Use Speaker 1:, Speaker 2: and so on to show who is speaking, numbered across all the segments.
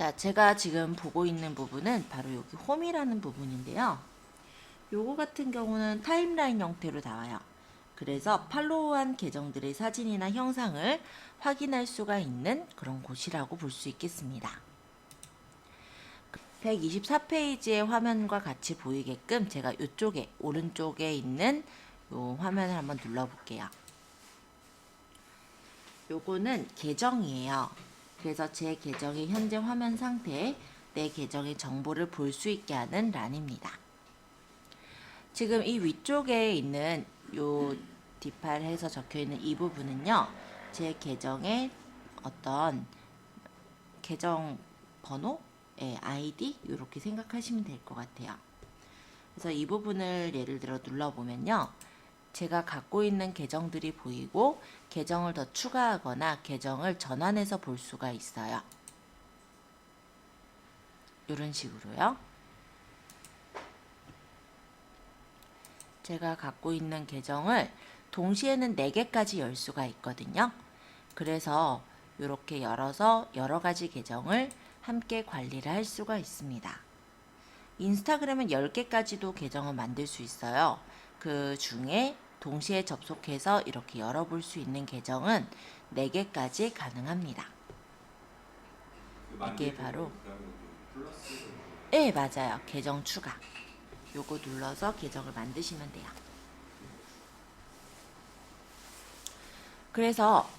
Speaker 1: 자, 제가 지금 보고 있는 부분은 바로 여기 홈이라는 부분인데요. 요거 같은 경우는 타임라인 형태로 나와요. 그래서 팔로우한 계정들의 사진이나 형상을 확인할 수가 있는 그런 곳이라고 볼 수 있겠습니다. 124페이지의 화면과 같이 보이게끔 제가 이쪽에 오른쪽에 있는 요 화면을 한번 눌러볼게요. 요거는 계정이에요. 그래서 제 계정의 현재 화면 상태, 내 계정의 정보를 볼 수 있게 하는 란입니다. 지금 이 위쪽에 있는 요 D8 해서 적혀 있는 이 부분은요, 제 계정의 어떤 계정 번호, 아이디 이렇게 생각하시면 될 것 같아요. 그래서 이 부분을 예를 들어 눌러보면요, 제가 갖고 있는 계정들이 보이고 계정을 더 추가하거나 계정을 전환해서 볼 수가 있어요. 이런 식으로요. 제가 갖고 있는 계정을 동시에는 4개까지 열 수가 있거든요. 그래서 이렇게 열어서 여러 가지 계정을 함께 관리를 할 수가 있습니다. 인스타그램은 10개까지도 계정을 만들 수 있어요. 그 중에 동시에 접속해서 이렇게 열어볼 수 있는 계정은 4개까지 가능합니다. 이게 바로 네, 맞아요. 계정 추가. 요거 눌러서 계정을 만드시면 돼요. 그래서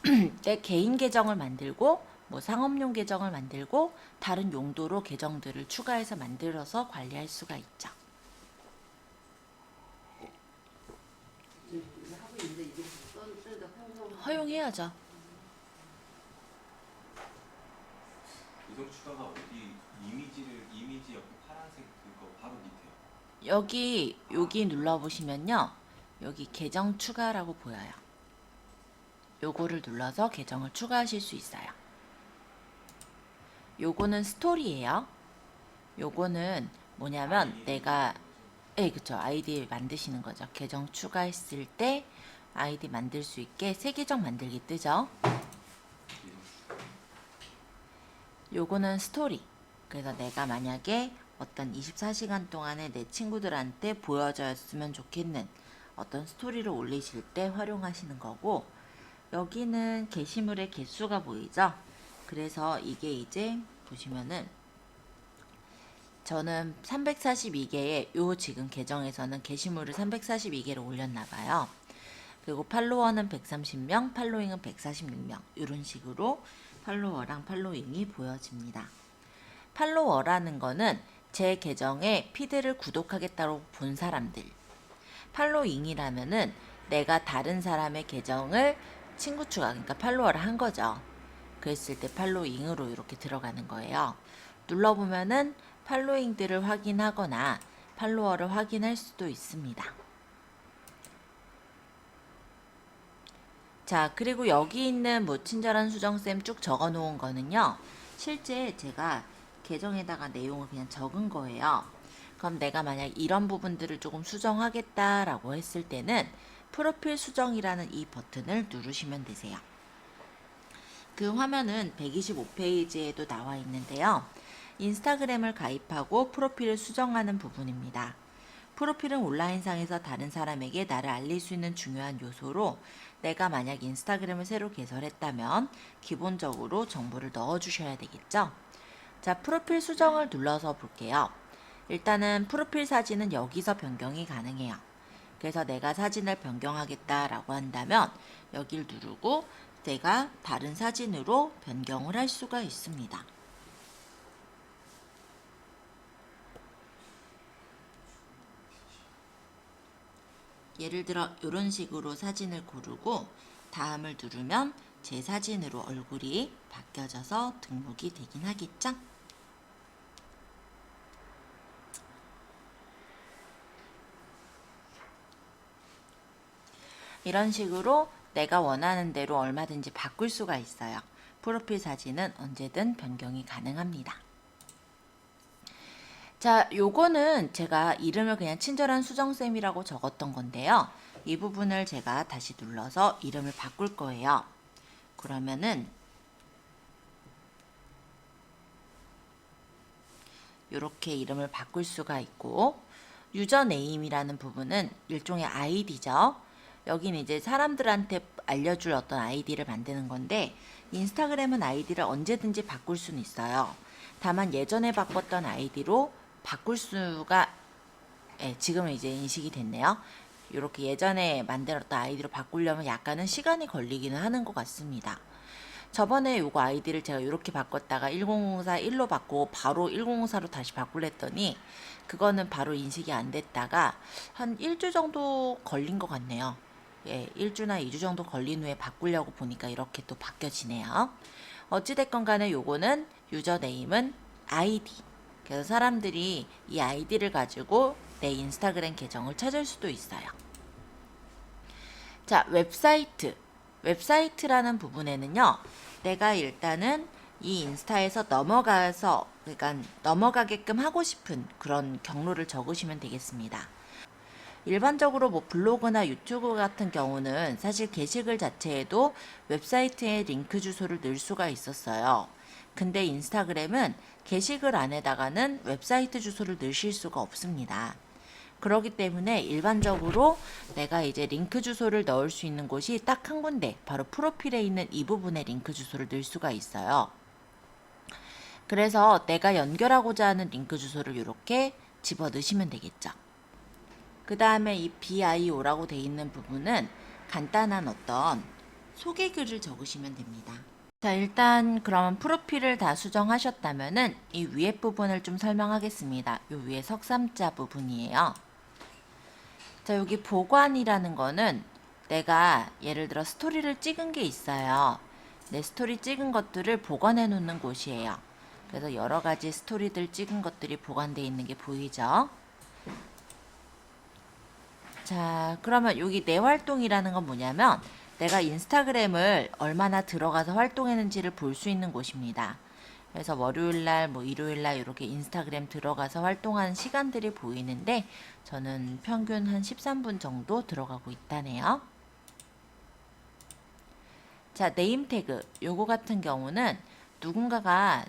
Speaker 1: 내 개인 계정을 만들고 뭐 상업용 계정을 만들고 다른 용도로 계정들을 추가해서 만들어서 관리할 수가 있죠. 허용해야죠.
Speaker 2: 계정 추가가 어디 이미지 옆에 파란색 그거 바로 밑에요.
Speaker 1: 여기 눌러보시면요. 여기 계정 추가라고 보여요. 요거를 눌러서 계정을 추가하실 수 있어요. 요거는 스토리예요. 요거는 뭐냐면 내가 그쵸. 아이디 만드시는 거죠. 계정 추가했을 때 아이디 만들 수 있게 새 계정 만들기 뜨죠. 요거는 스토리. 그래서 내가 만약에 어떤 24시간 동안에 내 친구들한테 보여줬으면 좋겠는 어떤 스토리를 올리실 때 활용하시는 거고, 여기는 게시물의 개수가 보이죠? 그래서 이게 이제 보시면은 저는 342개의 요 지금 계정에서는 게시물을 342개를 올렸나봐요. 그리고 팔로워는 130명, 팔로잉은 146명 이런 식으로 팔로워랑 팔로잉이 보여집니다. 팔로워라는 거는 제 계정에 피드를 구독하겠다고 본 사람들, 팔로잉이라면은 내가 다른 사람의 계정을 친구 추가, 그러니까 팔로워를 한 거죠. 그랬을 때 팔로잉으로 이렇게 들어가는 거예요. 눌러보면은 팔로잉들을 확인하거나 팔로워를 확인할 수도 있습니다. 자, 그리고 여기 있는 뭐 친절한 수정쌤 쭉 적어 놓은 거는요, 실제 제가 계정에다가 내용을 그냥 적은 거예요. 그럼 내가 만약 이런 부분들을 조금 수정하겠다라고 했을 때는 프로필 수정이라는 이 버튼을 누르시면 되세요. 그 화면은 125페이지에도 나와 있는데요. 인스타그램을 가입하고 프로필을 수정하는 부분입니다. 프로필은 온라인상에서 다른 사람에게 나를 알릴 수 있는 중요한 요소로, 내가 만약 인스타그램을 새로 개설했다면 기본적으로 정보를 넣어주셔야 되겠죠. 자, 프로필 수정을 눌러서 볼게요. 일단은 프로필 사진은 여기서 변경이 가능해요. 그래서 내가 사진을 변경하겠다라고 한다면 여기를 누르고 내가 다른 사진으로 변경을 할 수가 있습니다. 예를 들어 이런 식으로 사진을 고르고 다음을 누르면 제 사진으로 얼굴이 바뀌어져서 등록이 되긴 하겠죠? 이런 식으로 내가 원하는 대로 얼마든지 바꿀 수가 있어요. 프로필 사진은 언제든 변경이 가능합니다. 자, 요거는 제가 이름을 그냥 친절한 수정쌤이라고 적었던 건데요. 이 부분을 제가 다시 눌러서 이름을 바꿀 거예요. 그러면은 이렇게 이름을 바꿀 수가 있고, 유저네임이라는 부분은 일종의 아이디죠. 여기는 이제 사람들한테 알려줄 어떤 아이디를 만드는 건데, 인스타그램은 아이디를 언제든지 바꿀 수는 있어요. 다만 예전에 바꿨던 아이디로 바꿀 수가, 지금은 이제 인식이 됐네요. 이렇게 예전에 만들었던 아이디로 바꾸려면 약간은 시간이 걸리기는 하는 것 같습니다. 저번에 요거 아이디를 제가 이렇게 바꿨다가 1004 1로 바꾸고 바로 1004로 다시 바꾸랬더니 그거는 바로 인식이 안 됐다가 한 1주 정도 걸린 것 같네요. 1주나 2주 정도 걸린 후에 바꾸려고 보니까 이렇게 또 바뀌어지네요. 어찌됐건 간에 요거는 유저네임은 아이디. 그래서 사람들이 이 아이디를 가지고 내 인스타그램 계정을 찾을 수도 있어요. 자, 웹사이트라는 부분에는요, 내가 일단은 이 인스타에서 그러니까 넘어가게끔 하고 싶은 그런 경로를 적으시면 되겠습니다. 일반적으로 뭐 블로그나 유튜브 같은 경우는 사실 게시글 자체에도 웹사이트에 링크 주소를 넣을 수가 있었어요. 근데 인스타그램은 게시글 안에다가는 웹사이트 주소를 넣으실 수가 없습니다. 그렇기 때문에 일반적으로 내가 이제 링크 주소를 넣을 수 있는 곳이 딱 한 군데, 바로 프로필에 있는 이 부분에 링크 주소를 넣을 수가 있어요. 그래서 내가 연결하고자 하는 링크 주소를 이렇게 집어 넣으시면 되겠죠. 그 다음에 이 BIO라고 되어 있는 부분은 간단한 어떤 소개글을 적으시면 됩니다. 자, 일단 그러면 프로필을 다 수정하셨다면은 이 위에 부분을 좀 설명하겠습니다. 이 위에 석삼자 부분이에요. 자, 여기 보관이라는 거는 내가 예를 들어 스토리를 찍은 게 있어요. 내 스토리 찍은 것들을 보관해 놓는 곳이에요. 그래서 여러 가지 스토리들 찍은 것들이 보관되어 있는 게 보이죠? 자, 그러면 여기 내 활동이라는 건 뭐냐면 내가 인스타그램을 얼마나 들어가서 활동했는지를 볼 수 있는 곳입니다. 그래서 월요일날, 뭐 일요일날 이렇게 인스타그램 들어가서 활동하는 시간들이 보이는데 저는 평균 한 13분 정도 들어가고 있다네요. 자, 네임 태그. 요거 같은 경우는 누군가가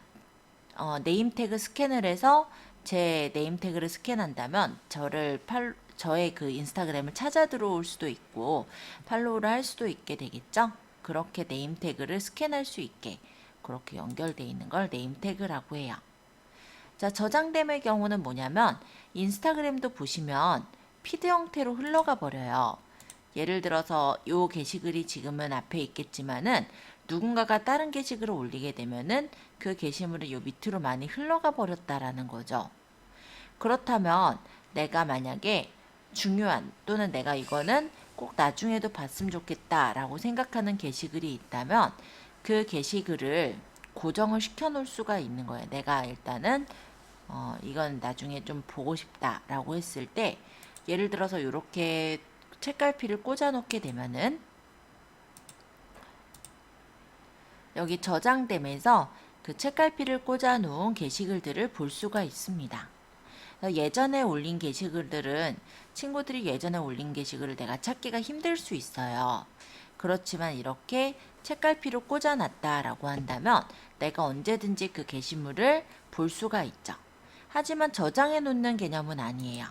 Speaker 1: 네임 태그 스캔을 해서 제 네임 태그를 스캔한다면 저의 그 인스타그램을 찾아 들어올 수도 있고 팔로우를 할 수도 있게 되겠죠. 그렇게 네임 태그를 스캔할 수 있게 그렇게 연결되어 있는 걸 네임 태그라고 해요. 자, 저장됨의 경우는 뭐냐면 인스타그램도 보시면 피드 형태로 흘러가 버려요. 예를 들어서 요 게시글이 지금은 앞에 있겠지만은 누군가가 다른 게시글을 올리게 되면은 그 게시물이 요 밑으로 많이 흘러가 버렸다라는 거죠. 그렇다면 내가 만약에 중요한 또는 내가 이거는 꼭 나중에도 봤으면 좋겠다라고 생각하는 게시글이 있다면 그 게시글을 고정을 시켜 놓을 수가 있는 거예요. 내가 일단은 이건 나중에 좀 보고 싶다라고 했을 때 예를 들어서 이렇게 책갈피를 꽂아 놓게 되면은 여기 저장됨에서 그 책갈피를 꽂아 놓은 게시글들을 볼 수가 있습니다. 예전에 올린 게시글들은 친구들이 예전에 올린 게시글을 내가 찾기가 힘들 수 있어요. 그렇지만 이렇게 책갈피로 꽂아놨다라고 한다면 내가 언제든지 그 게시물을 볼 수가 있죠. 하지만 저장해 놓는 개념은 아니에요.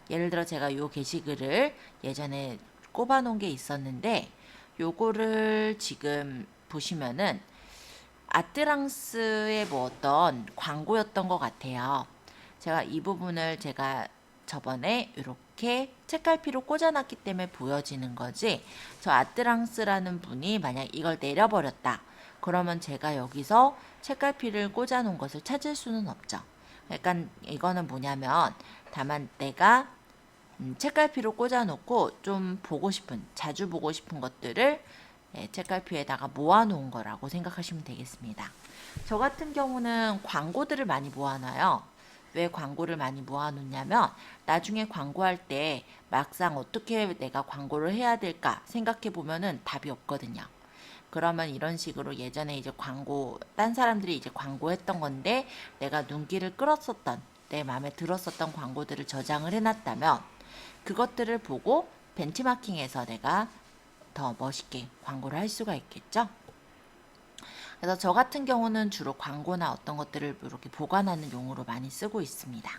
Speaker 1: 예를 들어 제가 이 게시글을 예전에 꼽아 놓은 게 있었는데 요거를 지금 보시면은 아트랑스의 뭐 어떤 광고였던 것 같아요. 제가 이 부분을 제가 저번에 이렇게 책갈피로 꽂아놨기 때문에 보여지는 거지. 저 아트랑스라는 분이 만약 이걸 내려버렸다. 그러면 제가 여기서 책갈피를 꽂아놓은 것을 찾을 수는 없죠. 약간 이거는 뭐냐면 다만 내가 책갈피로 꽂아놓고 좀 보고 싶은, 자주 보고 싶은 것들을 책갈피에다가 모아놓은 거라고 생각하시면 되겠습니다. 저 같은 경우는 광고들을 많이 모아놔요. 왜 광고를 많이 모아놓냐면 나중에 광고할 때 막상 어떻게 내가 광고를 해야 될까 생각해 보면은 답이 없거든요. 그러면 이런 식으로 예전에 이제 딴 사람들이 이제 광고했던 건데 내가 눈길을 끌었었던, 내 마음에 들었었던 광고들을 저장을 해놨다면 그것들을 보고 벤치마킹해서 내가 더 멋있게 광고를 할 수가 있겠죠. 그래서 저 같은 경우는 주로 광고나 어떤 것들을 이렇게 보관하는 용으로 많이 쓰고 있습니다.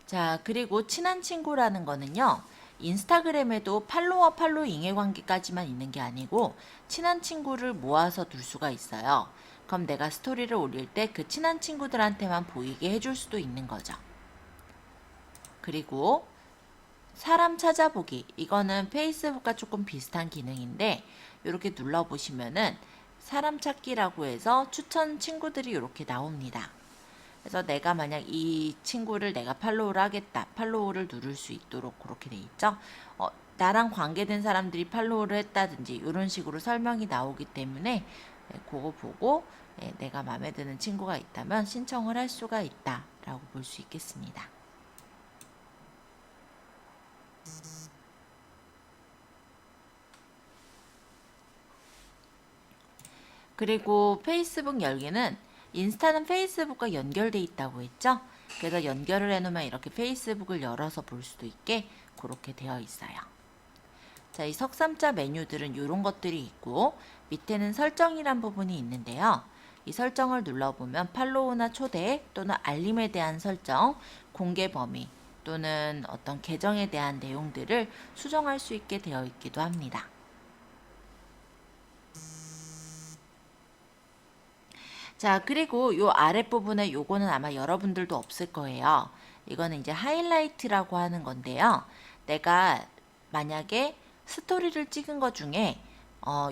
Speaker 1: 자, 그리고 친한 친구라는 거는요. 인스타그램에도 팔로워 인해관계까지만 있는 게 아니고 친한 친구를 모아서 둘 수가 있어요. 그럼 내가 스토리를 올릴 때 그 친한 친구들한테만 보이게 해줄 수도 있는 거죠. 그리고 사람 찾아보기. 이거는 페이스북과 조금 비슷한 기능인데 이렇게 눌러보시면은 사람 찾기라고 해서 추천 친구들이 이렇게 나옵니다. 그래서 내가 만약 이 친구를 내가 팔로우를 하겠다. 팔로우를 누를 수 있도록 그렇게 돼 있죠. 나랑 관계된 사람들이 팔로우를 했다든지 이런 식으로 설명이 나오기 때문에 그거 보고 내가 마음에 드는 친구가 있다면 신청을 할 수가 있다라고 볼 수 있겠습니다. 그리고 페이스북 열기는 인스타는 페이스북과 연결돼 있다고 했죠. 그래서 연결을 해놓으면 이렇게 페이스북을 열어서 볼 수도 있게 그렇게 되어 있어요. 자, 이 석삼자 메뉴들은 이런 것들이 있고 밑에는 설정이란 부분이 있는데요. 이 설정을 눌러보면 팔로우나 초대 또는 알림에 대한 설정, 공개 범위 또는 어떤 계정에 대한 내용들을 수정할 수 있게 되어 있기도 합니다. 자, 그리고 요 아랫부분에 요거는 아마 여러분들도 없을 거예요. 이거는 이제 하이라이트라고 하는 건데요. 내가 만약에 스토리를 찍은 것 중에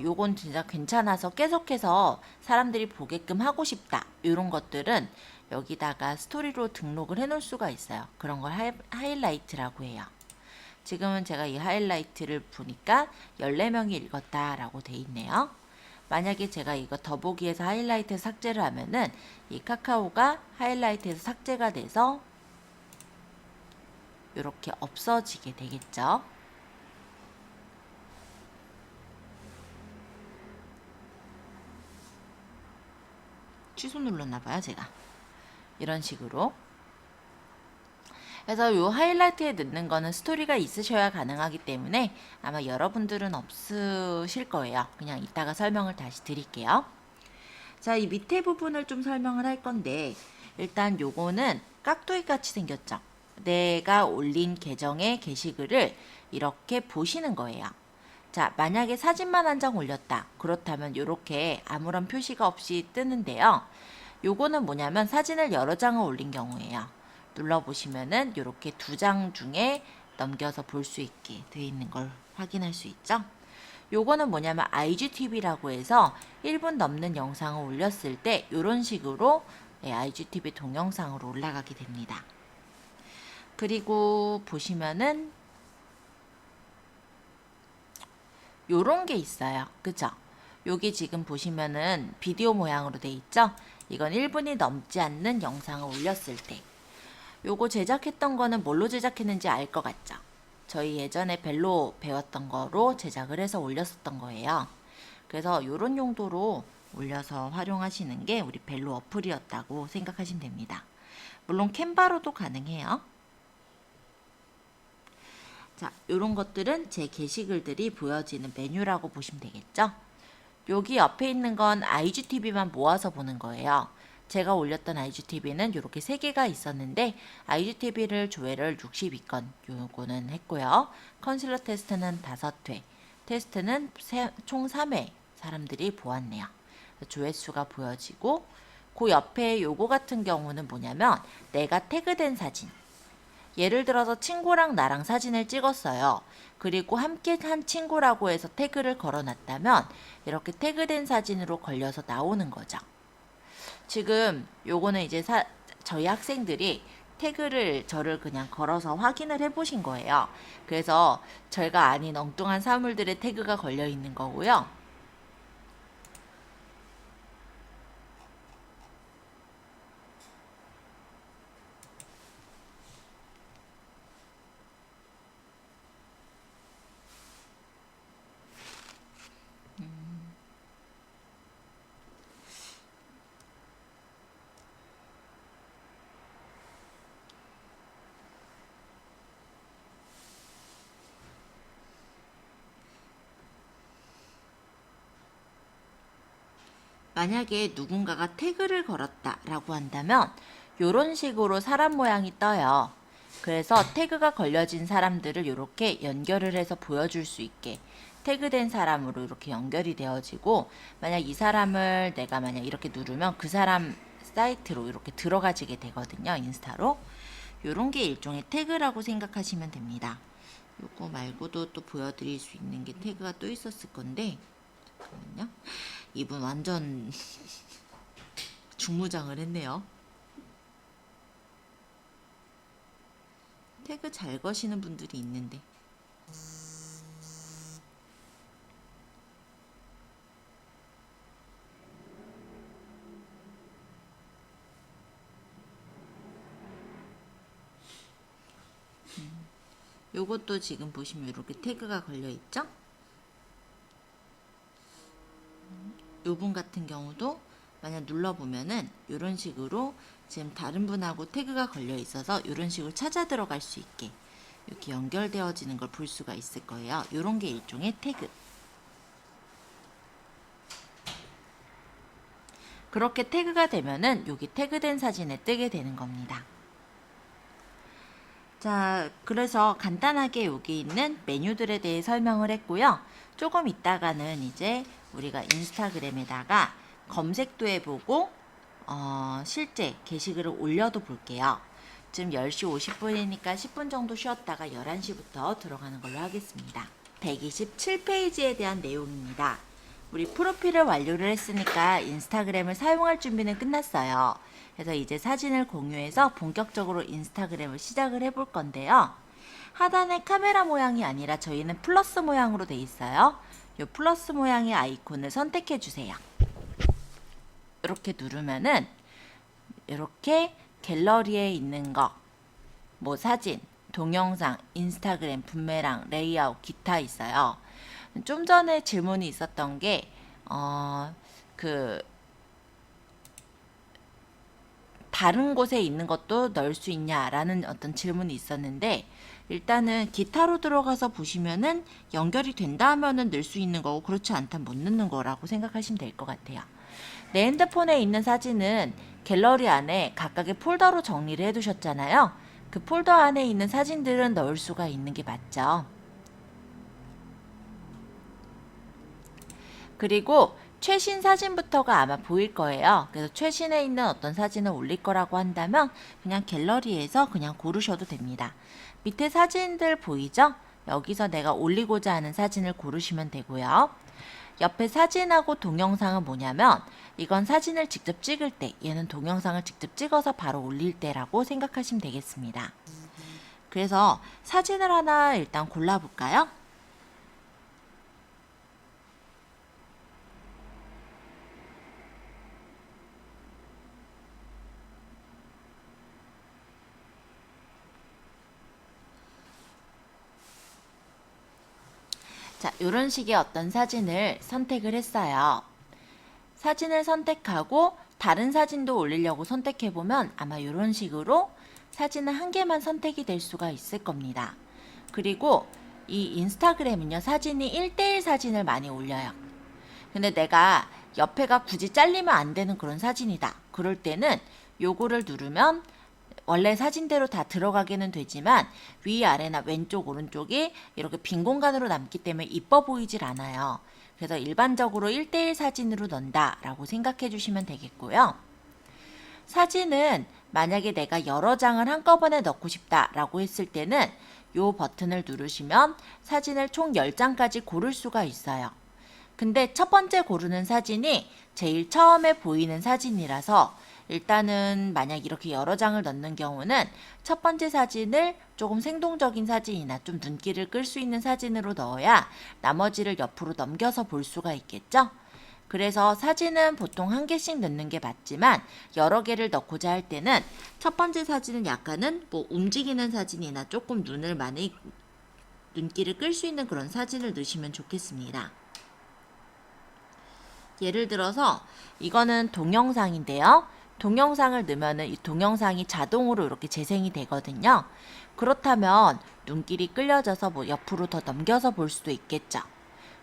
Speaker 1: 요건 진짜 괜찮아서 계속해서 사람들이 보게끔 하고 싶다. 이런 것들은 여기다가 스토리로 등록을 해 놓을 수가 있어요. 그런 걸 하이라이트라고 해요. 지금은 제가 이 하이라이트를 보니까 14명이 읽었다라고 돼 있네요. 만약에 제가 이거 더보기에서 하이라이트 삭제를 하면은 이 카카오가 하이라이트에서 삭제가 돼서 이렇게 없어지게 되겠죠. 취소 눌렀나봐요, 제가. 이런 식으로. 그래서 요 하이라이트에 넣는 거는 스토리가 있으셔야 가능하기 때문에 아마 여러분들은 없으실 거예요. 그냥 이따가 설명을 다시 드릴게요. 자, 이 밑에 부분을 좀 설명을 할 건데 일단 요거는 깍두기 같이 생겼죠. 내가 올린 계정의 게시글을 이렇게 보시는 거예요. 자, 만약에 사진만 한 장 올렸다. 그렇다면 이렇게 아무런 표시가 없이 뜨는데요. 요거는 뭐냐면 사진을 여러 장을 올린 경우에요. 눌러보시면은 이렇게 2장 중에 넘겨서 볼 수 있게 되어 있는 걸 확인할 수 있죠. 요거는 뭐냐면 IGTV라고 해서 1분 넘는 영상을 올렸을 때 이런 식으로 IGTV 동영상으로 올라가게 됩니다. 그리고 보시면은 요런 게 있어요. 그죠? 여기 지금 보시면은 비디오 모양으로 돼 있죠? 이건 1분이 넘지 않는 영상을 올렸을 때 요거 제작했던 거는 뭘로 제작했는지 알 것 같죠? 저희 예전에 벨로 배웠던 거로 제작을 해서 올렸었던 거예요. 그래서 이런 용도로 올려서 활용하시는 게 우리 벨로 어플이었다고 생각하시면 됩니다. 물론 캔바로도 가능해요. 자, 이런 것들은 제 게시글들이 보여지는 메뉴라고 보시면 되겠죠? 여기 옆에 있는 건 IGTV만 모아서 보는 거예요. 제가 올렸던 IGTV는 이렇게 3개가 있었는데 IGTV를 조회를 62건 요거는 했고요. 컨실러 테스트는 5회, 테스트는 총 3회 사람들이 보았네요. 조회수가 보여지고 그 옆에 요거 같은 경우는 뭐냐면 내가 태그된 사진. 예를 들어서 친구랑 나랑 사진을 찍었어요. 그리고 함께 한 친구라고 해서 태그를 걸어놨다면 이렇게 태그된 사진으로 걸려서 나오는 거죠. 지금 요거는 이제 저희 학생들이 태그를 저를 그냥 걸어서 확인을 해보신 거예요. 그래서 저희가 아닌 엉뚱한 사물들의 태그가 걸려 있는 거고요. 만약에 누군가가 태그를 걸었다 라고 한다면 이런 식으로 사람 모양이 떠요. 그래서 태그가 걸려진 사람들을 이렇게 연결을 해서 보여줄 수 있게 태그된 사람으로 이렇게 연결이 되어지고, 만약 이 사람을 내가 만약 이렇게 누르면 그 사람 사이트로 이렇게 들어가지게 되거든요. 인스타로. 요런 게 일종의 태그라고 생각하시면 됩니다. 요거 말고도 또 보여드릴 수 있는 게 태그가 또 있었을 건데, 잠깐만요. 이분 완전 중무장을 했네요. 태그 잘 거시는 분들이 있는데. 요것도 지금 보시면 이렇게 태그가 걸려 있죠? 요분 같은 경우도 만약 눌러보면은 이런 식으로 지금 다른 분하고 태그가 걸려 있어서 이런 식으로 찾아 들어갈 수 있게 이렇게 연결되어지는 걸 볼 수가 있을 거예요. 요런 게 일종의 태그. 그렇게 태그가 되면은 여기 태그된 사진에 뜨게 되는 겁니다. 자, 그래서 간단하게 여기 있는 메뉴들에 대해 설명을 했고요. 조금 있다가는 이제 우리가 인스타그램에다가 검색도 해보고 실제 게시글을 올려도 볼게요. 지금 10시 50분이니까 10분 정도 쉬었다가 11시부터 들어가는 걸로 하겠습니다. 127페이지에 대한 내용입니다. 우리 프로필을 완료를 했으니까 인스타그램을 사용할 준비는 끝났어요. 그래서 이제 사진을 공유해서 본격적으로 인스타그램을 시작을 해볼 건데요. 하단에 카메라 모양이 아니라 저희는 플러스 모양으로 돼 있어요. 이 플러스 모양의 아이콘을 선택해 주세요. 이렇게 누르면은 이렇게 갤러리에 있는 거, 뭐 사진, 동영상, 인스타그램, 분매랑, 레이아웃, 기타 있어요. 좀 전에 질문이 있었던 게 다른 곳에 있는 것도 넣을 수 있냐라는 어떤 질문이 있었는데, 일단은 기타로 들어가서 보시면은 연결이 된다 하면은 넣을 수 있는 거고, 그렇지 않다면 못 넣는 거라고 생각하시면 될 것 같아요. 내 핸드폰에 있는 사진은 갤러리 안에 각각의 폴더로 정리를 해두셨잖아요. 그 폴더 안에 있는 사진들은 넣을 수가 있는 게 맞죠. 그리고 최신 사진부터가 아마 보일 거예요. 그래서 최신에 있는 어떤 사진을 올릴 거라고 한다면 그냥 갤러리에서 그냥 고르셔도 됩니다. 밑에 사진들 보이죠? 여기서 내가 올리고자 하는 사진을 고르시면 되고요. 옆에 사진하고 동영상은 뭐냐면, 이건 사진을 직접 찍을 때, 얘는 동영상을 직접 찍어서 바로 올릴 때라고 생각하시면 되겠습니다. 그래서 사진을 하나 일단 골라볼까요? 자, 이런 식의 어떤 사진을 선택을 했어요. 사진을 선택하고 다른 사진도 올리려고 선택해보면 아마 이런 식으로 사진은 한 개만 선택이 될 수가 있을 겁니다. 그리고 이 인스타그램은요, 사진이 1:1 사진을 많이 올려요. 근데 내가 옆에가 굳이 잘리면 안 되는 그런 사진이다. 그럴 때는 요거를 누르면 원래 사진대로 다 들어가기는 되지만 위아래나 왼쪽 오른쪽이 이렇게 빈 공간으로 남기 때문에 이뻐 보이질 않아요. 그래서 일반적으로 1:1 사진으로 넣는다 라고 생각해 주시면 되겠고요. 사진은 만약에 내가 여러 장을 한꺼번에 넣고 싶다 라고 했을 때는 이 버튼을 누르시면 사진을 총 10장까지 고를 수가 있어요. 근데 첫 번째 고르는 사진이 제일 처음에 보이는 사진이라서 일단은 만약 이렇게 여러 장을 넣는 경우는 첫 번째 사진을 조금 생동적인 사진이나 좀 눈길을 끌 수 있는 사진으로 넣어야 나머지를 옆으로 넘겨서 볼 수가 있겠죠? 그래서 사진은 보통 한 개씩 넣는 게 맞지만 여러 개를 넣고자 할 때는 첫 번째 사진은 약간은 뭐 움직이는 사진이나 조금 눈길을 끌 수 있는 그런 사진을 넣으시면 좋겠습니다. 예를 들어서 이거는 동영상인데요. 동영상을 넣으면은 이 동영상이 자동으로 이렇게 재생이 되거든요. 그렇다면 눈길이 끌려져서 뭐 옆으로 더 넘겨서 볼 수도 있겠죠.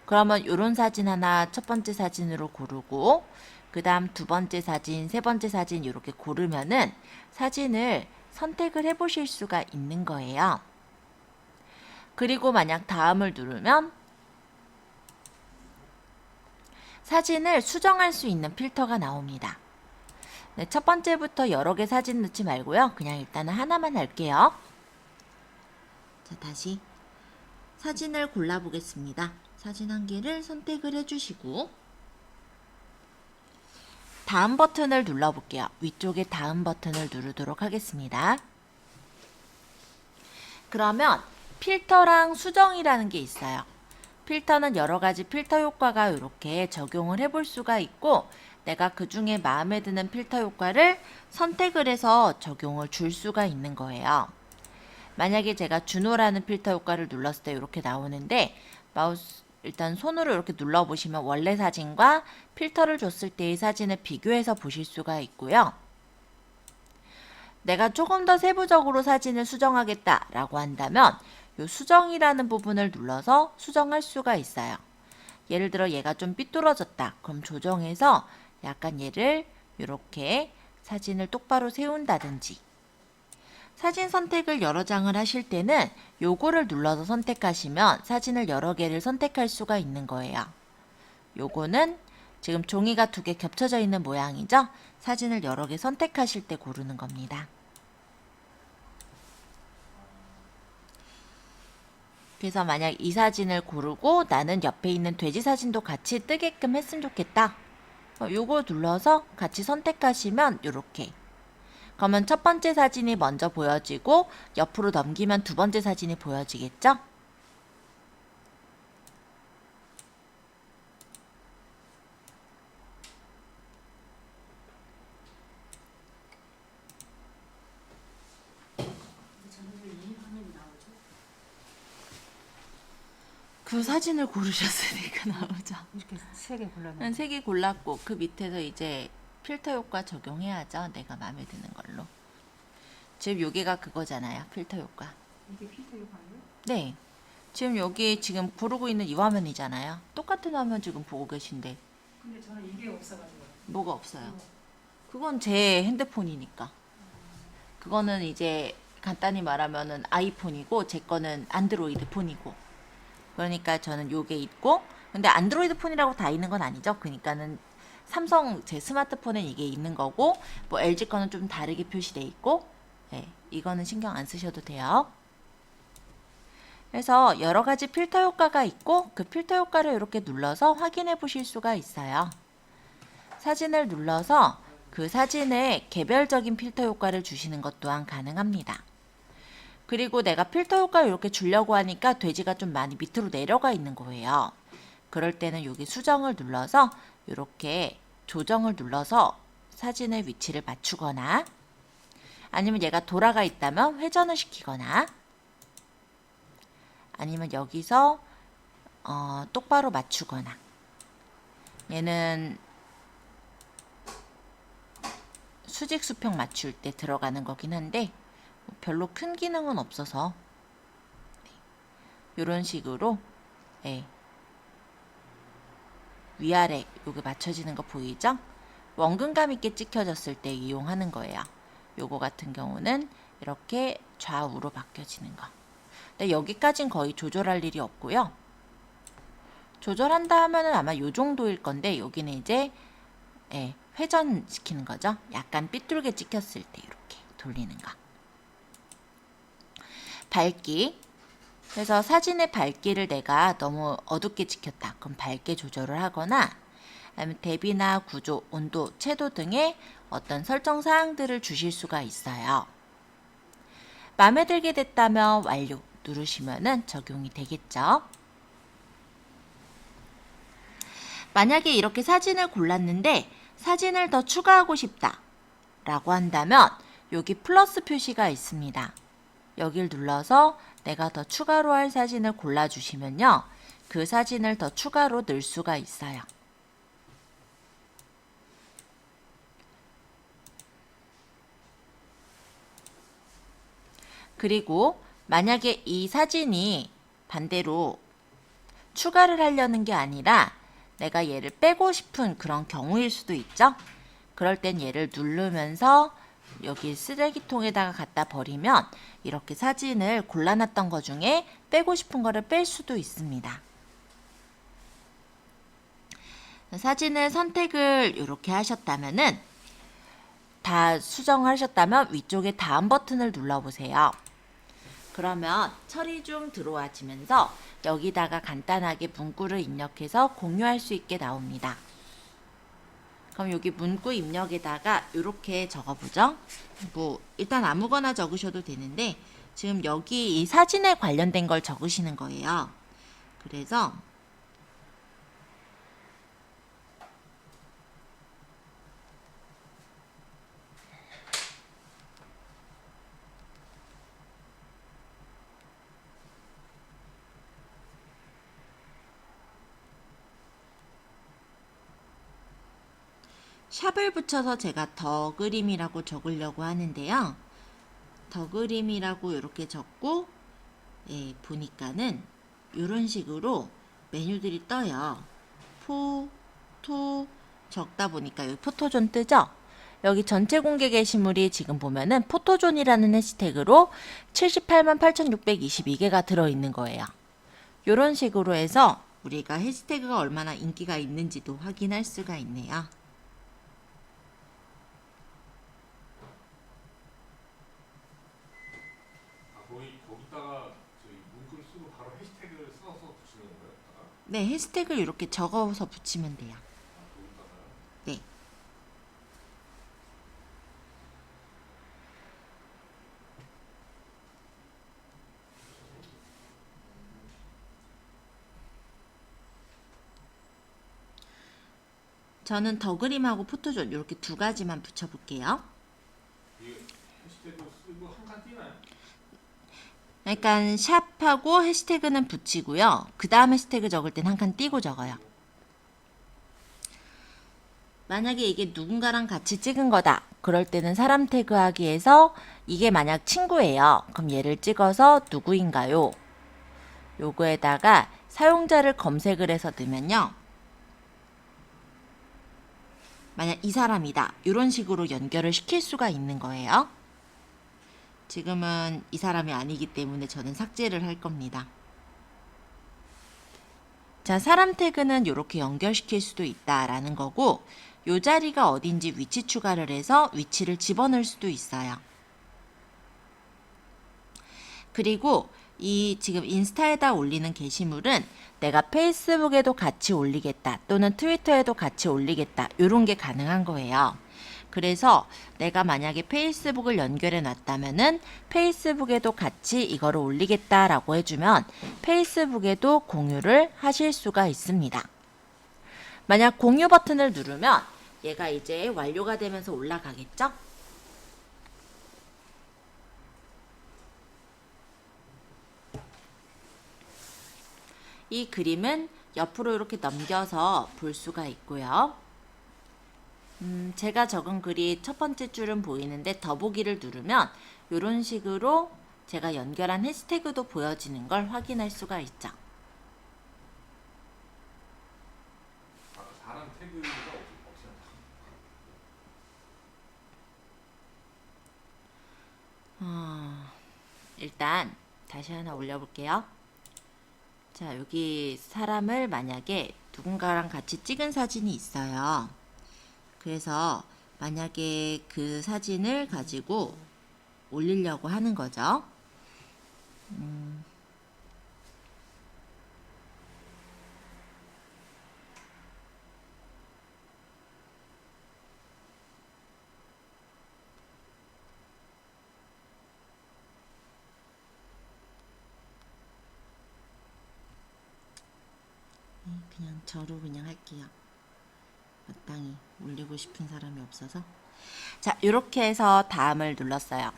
Speaker 1: 그러면 이런 사진 하나 첫 번째 사진으로 고르고, 그 다음 두 번째 사진, 세 번째 사진 이렇게 고르면은 사진을 선택을 해 보실 수가 있는 거예요. 그리고 만약 다음을 누르면 사진을 수정할 수 있는 필터가 나옵니다. 네, 첫 번째부터 여러 개 사진 넣지 말고요. 그냥 일단은 하나만 할게요. 자, 다시 사진을 골라보겠습니다. 사진 한 개를 선택을 해주시고 다음 버튼을 눌러볼게요. 위쪽에 다음 버튼을 누르도록 하겠습니다. 그러면 필터랑 수정이라는 게 있어요. 필터는 여러 가지 필터 효과가 이렇게 적용을 해볼 수가 있고 내가 그 중에 마음에 드는 필터 효과를 선택을 해서 적용을 줄 수가 있는 거예요. 만약에 제가 준호라는 필터 효과를 눌렀을 때 이렇게 나오는데 마우스 일단 손으로 이렇게 눌러보시면 원래 사진과 필터를 줬을 때의 사진을 비교해서 보실 수가 있고요. 내가 조금 더 세부적으로 사진을 수정하겠다라고 한다면 이 수정이라는 부분을 눌러서 수정할 수가 있어요. 예를 들어 얘가 좀 삐뚤어졌다. 그럼 조정해서 약간 얘를 이렇게 사진을 똑바로 세운다든지 사진 선택을 여러 장을 하실 때는 요거를 눌러서 선택하시면 사진을 여러 개를 선택할 수가 있는 거예요. 요거는 지금 종이가 두 개 겹쳐져 있는 모양이죠? 사진을 여러 개 선택하실 때 고르는 겁니다. 그래서 만약 이 사진을 고르고 나는 옆에 있는 돼지 사진도 같이 뜨게끔 했으면 좋겠다. 요거 눌러서 같이 선택하시면 요렇게. 그러면 첫 번째 사진이 먼저 보여지고 옆으로 넘기면 두 번째 사진이 보여지겠죠? 그 사진을 고르셨으니까 나오죠.
Speaker 3: 이렇게 세 개 골라놔.
Speaker 1: 한 3개 골랐고 그 밑에서 이제 필터 효과 적용해야죠. 내가 마음에 드는 걸로. 지금 여기가 그거잖아요. 필터 효과.
Speaker 3: 이게 필터 효과예요?
Speaker 1: 네. 지금 여기 지금 고르고 있는 이 화면이잖아요. 똑같은 화면 지금 보고 계신데
Speaker 3: 근데 저는 이게 없어가지고.
Speaker 1: 뭐가 없어요. 그건 제 핸드폰이니까. 그거는 이제 간단히 말하면은 아이폰이고 제 거는 안드로이드 폰이고. 그러니까 저는 요게 있고 근데 안드로이드 폰이라고 다 있는 건 아니죠. 그러니까는 삼성 제 스마트폰엔 이게 있는 거고 뭐 LG 거는 좀 다르게 표시돼 있고 네, 이거는 신경 안 쓰셔도 돼요. 그래서 여러 가지 필터 효과가 있고 그 필터 효과를 이렇게 눌러서 확인해 보실 수가 있어요. 사진을 눌러서 그 사진에 개별적인 필터 효과를 주시는 것 또한 가능합니다. 그리고 내가 필터 효과를 이렇게 주려고 하니까 돼지가 좀 많이 밑으로 내려가 있는 거예요. 그럴 때는 여기 수정을 눌러서 이렇게 조정을 눌러서 사진의 위치를 맞추거나 아니면 얘가 돌아가 있다면 회전을 시키거나 아니면 여기서 똑바로 맞추거나 얘는 수직 수평 맞출 때 들어가는 거긴 한데 별로 큰 기능은 없어서 이런 식으로 네. 위아래 요게 맞춰지는 거 보이죠? 원근감 있게 찍혀졌을 때 이용하는 거예요. 요거 같은 경우는 이렇게 좌우로 바뀌어지는 거. 근데 여기까진 거의 조절할 일이 없고요. 조절한다 하면은 아마 요 정도일 건데 여기는 이제 예, 회전시키는 거죠. 약간 삐뚤게 찍혔을 때 이렇게 돌리는 거. 밝기. 그래서 사진의 밝기를 내가 너무 어둡게 찍혔다. 그럼 밝게 조절을 하거나 아니면 대비나 구조, 온도, 채도 등의 어떤 설정 사항들을 주실 수가 있어요. 마음에 들게 됐다면 완료 누르시면은 적용이 되겠죠. 만약에 이렇게 사진을 골랐는데 사진을 더 추가하고 싶다 라고 한다면 여기 플러스 표시가 있습니다. 여길 눌러서 내가 더 추가로 할 사진을 골라주시면요. 그 사진을 더 추가로 넣을 수가 있어요. 그리고 만약에 이 사진이 반대로 추가를 하려는 게 아니라 내가 얘를 빼고 싶은 그런 경우일 수도 있죠. 그럴 땐 얘를 누르면서 여기 쓰레기통에다가 갖다 버리면 이렇게 사진을 골라놨던 거 중에 빼고 싶은 거를 뺄 수도 있습니다. 사진을 선택을 이렇게 하셨다면은 다 수정하셨다면 위쪽에 다음 버튼을 눌러보세요. 그러면 처리 중 들어와지면서 여기다가 간단하게 문구를 입력해서 공유할 수 있게 나옵니다. 그럼 여기 문구 입력에다가 이렇게 적어보죠. 뭐 일단 아무거나 적으셔도 되는데 지금 여기 이 사진에 관련된 걸 적으시는 거예요. 그래서 샵을 붙여서 제가 더 그림이라고 적으려고 하는데요. 더 그림이라고 이렇게 적고 보니까는 이런 식으로 메뉴들이 떠요. 포토 적다 보니까 여기 포토존 뜨죠? 여기 전체 공개 게시물이 지금 보면은 포토존이라는 해시태그로 788,622개가 들어있는 거예요. 이런 식으로 해서 우리가 해시태그가 얼마나 인기가 있는지도 확인할 수가 있네요.
Speaker 2: 거기다가 저희 문구를 쓰고 바로 해시태그를 써서 붙이는 거예요? 여기다가?
Speaker 1: 네, 해시태그를 이렇게 적어서 붙이면 돼요.
Speaker 2: 거기다가요?
Speaker 1: 네. 저는 더 그림하고 포토존 이렇게 두 가지만 붙여볼게요.
Speaker 2: 이게 해시태그 쓰고 한 칸 띄나요?
Speaker 1: 그러니까 샵하고 해시태그는 붙이고요. 그 다음 해시태그 적을 땐 한 칸 띄고 적어요. 만약에 이게 누군가랑 같이 찍은 거다. 그럴 때는 사람 태그하기에서 이게 만약 친구예요. 그럼 얘를 찍어서 누구인가요? 요거에다가 사용자를 검색을 해서 넣으면요. 만약 이 사람이다. 이런 식으로 연결을 시킬 수가 있는 거예요. 지금은 이 사람이 아니기 때문에 저는 삭제를 할 겁니다. 자, 사람 태그는 이렇게 연결시킬 수도 있다라는 거고 요 자리가 어딘지 위치 추가를 해서 위치를 집어넣을 수도 있어요. 그리고 이 지금 인스타에다 올리는 게시물은 내가 페이스북에도 같이 올리겠다 또는 트위터에도 같이 올리겠다 이런 게 가능한 거예요. 그래서 내가 만약에 페이스북을 연결해 놨다면은 페이스북에도 같이 이거를 올리겠다라고 해주면 페이스북에도 공유를 하실 수가 있습니다. 만약 공유 버튼을 누르면 얘가 이제 완료가 되면서 올라가겠죠? 이 그림은 옆으로 이렇게 넘겨서 볼 수가 있고요. 제가 적은 글이 첫 번째 줄은 보이는데 더보기를 누르면 이런 식으로 제가 연결한 해시태그도 보여지는 걸 확인할 수가 있죠.
Speaker 2: 사람 태그가
Speaker 1: 일단 다시 하나 올려볼게요. 자, 여기 사람을 만약에 누군가랑 같이 찍은 사진이 있어요. 그래서 만약에 그 사진을 가지고 올리려고 하는 거죠. 그냥 저로 그냥 할게요. 마땅히 올리고 싶은 사람이 없어서. 자, 이렇게 해서 다음을 눌렀어요.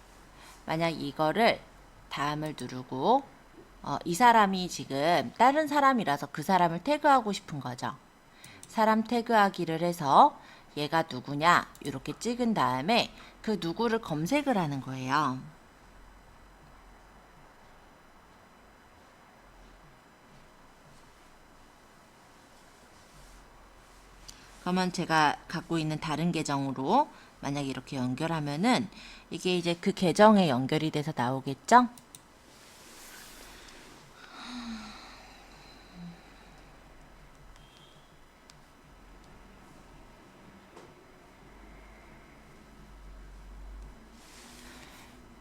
Speaker 1: 만약 이거를 다음을 누르고 이 사람이 지금 다른 사람이라서 그 사람을 태그하고 싶은 거죠. 사람 태그하기를 해서 얘가 누구냐 이렇게 찍은 다음에 그 누구를 검색을 하는 거예요. 그러면 제가 갖고 있는 다른 계정으로 만약에 이렇게 연결하면은 이게 이제 그 계정에 연결이 돼서 나오겠죠?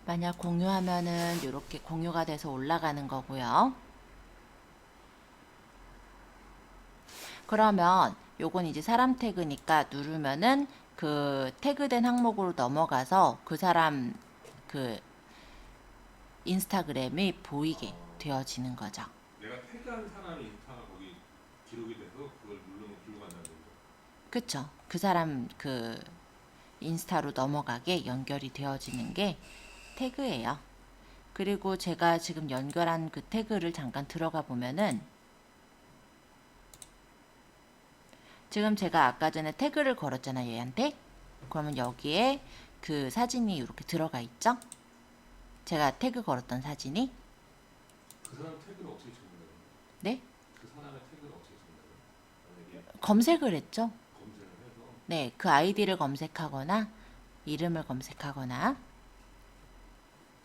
Speaker 1: 만약 공유하면은 이렇게 공유가 돼서 올라가는 거고요. 그러면 요건 이제 사람 태그니까 누르면은 그 태그된 항목으로 넘어가서 그 사람 그 인스타그램이 보이게 되어지는 거죠.
Speaker 2: 내가 태그한 사람이 인스타가 거기 기록이 돼서 그걸 누르면 글로 간다는 거죠.
Speaker 1: 그쵸? 그 사람 그 인스타로 넘어가게 연결이 되어지는 게 태그예요. 그리고 제가 지금 연결한 그 태그를 잠깐 들어가 보면은 지금 제가 아까 전에 태그를 걸었잖아요, 얘한테. 그러면 여기에 그 사진이 이렇게 들어가 있죠? 제가 태그 걸었던 사진이.
Speaker 2: 그 사람 태그를 어떻게 찾는다고요?
Speaker 1: 네?
Speaker 2: 그 사람의 태그를 어떻게 찾는다고요? 만약에
Speaker 1: 검색을 했죠?
Speaker 2: 검색을 해서
Speaker 1: 네, 그 아이디를 검색하거나 이름을 검색하거나.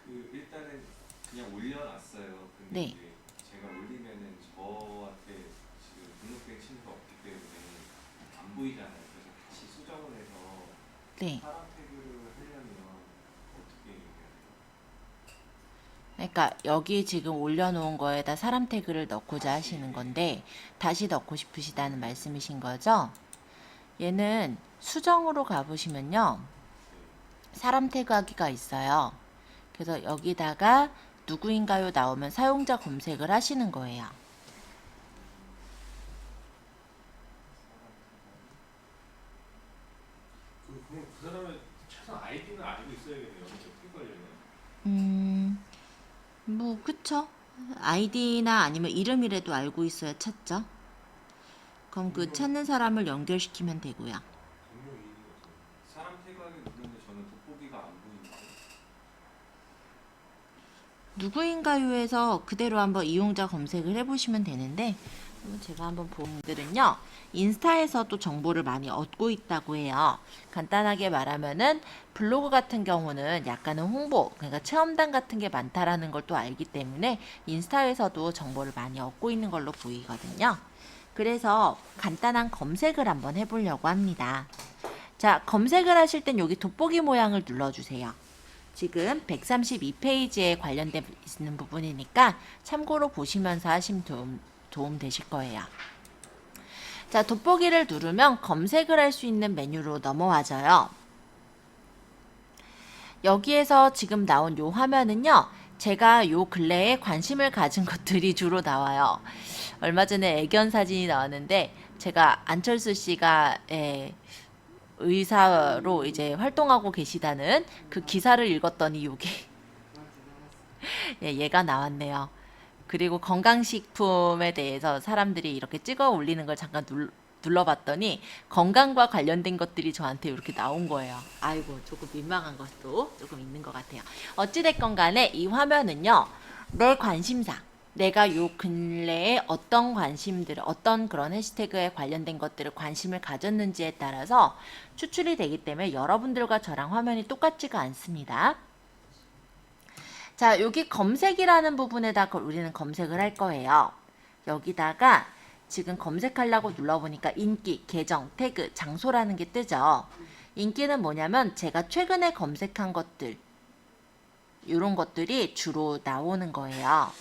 Speaker 4: 그 일단은 그냥 올려놨어요. 근데
Speaker 1: 네.
Speaker 4: 이제 제가 올리면은 저한테 지금 등록된 친구가 없기 때문에 안 보이잖아요. 그래서 다시 수정을 해서
Speaker 1: 네.
Speaker 4: 사람 태그를 하려면 어떻게 해야 돼요?
Speaker 1: 그러니까 여기 지금 올려놓은 거에다 사람 태그를 넣고자 하시는 건데 다시 넣고 싶으시다는 말씀이신 거죠? 얘는 수정으로 가보시면요. 사람 태그하기가 있어요. 그래서 여기다가 누구인가요 나오면 사용자 검색을 하시는 거예요.
Speaker 2: 그럼 그 사람의 최소한 아이디는 알고 있어야겠네요. 저 태그 하려면.
Speaker 1: 뭐 그쵸? 아이디나 아니면 이름이라도 알고 있어야 찾죠. 그럼 그 찾는 사람을 연결시키면 되고요.
Speaker 2: 분명 이익이 없어요.
Speaker 4: 사람 태그하기 누르는데 저는 돋보기가 안 보이는데
Speaker 1: 누구인가요에서 그대로 한번 이용자 검색을 해보시면 되는데 제가 한번 본 분들은요 인스타에서도 정보를 많이 얻고 있다고 해요. 간단하게 말하면은 블로그 같은 경우는 약간은 홍보, 그러니까 체험단 같은 게 많다라는 걸 또 알기 때문에 인스타에서도 정보를 많이 얻고 있는 걸로 보이거든요. 그래서 간단한 검색을 한번 해보려고 합니다. 자, 검색을 하실 땐 여기 돋보기 모양을 눌러주세요. 지금 132페이지에 관련된 있는 부분이니까 참고로 보시면서 하시면 도움 되실 거예요. 자, 돋보기를 누르면 검색을 할 수 있는 메뉴로 넘어와져요. 여기에서 지금 나온 요 화면은요. 제가 요 근래에 관심을 가진 것들이 주로 나와요. 얼마 전에 애견 사진이 나왔는데 제가 안철수 씨가 의사로 이제 활동하고 계시다는 그 기사를 읽었더니 요게 예, 얘가 나왔네요. 그리고 건강식품에 대해서 사람들이 이렇게 찍어 올리는 걸 잠깐 눌러봤더니 건강과 관련된 것들이 저한테 이렇게 나온 거예요. 아이고 조금 민망한 것도 조금 있는 것 같아요. 어찌됐건 간에 이 화면은요. 내 관심사, 내가 요 근래에 어떤 관심들, 어떤 그런 해시태그에 관련된 것들을 관심을 가졌는지에 따라서 추출이 되기 때문에 여러분들과 저랑 화면이 똑같지가 않습니다. 자, 여기 검색이라는 부분에다 우리는 검색을 할 거예요. 여기다가 지금 검색하려고 눌러보니까 인기, 계정, 태그, 장소라는 게 뜨죠. 인기는 뭐냐면 제가 최근에 검색한 것들, 이런 것들이 주로 나오는 거예요.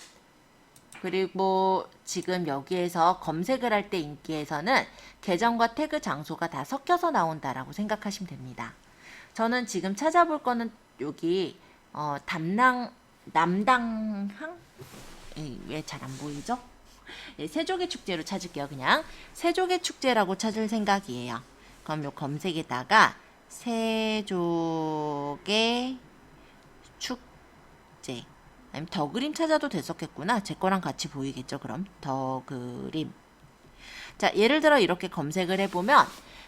Speaker 1: 그리고 지금 여기에서 검색을 할 때 인기에서는 계정과 태그, 장소가 다 섞여서 나온다라고 생각하시면 됩니다. 저는 지금 찾아볼 거는 여기 남당항? 왜 잘 안 보이죠? 예, 세조개 축제로 찾을게요. 그냥 세조개 축제라고 찾을 생각이에요. 그럼 요 검색에다가 세조개 축제 아니면 더 그림 찾아도 됐었겠구나. 제 거랑 같이 보이겠죠. 그럼 더 그림. 자, 예를 들어 이렇게 검색을 해보면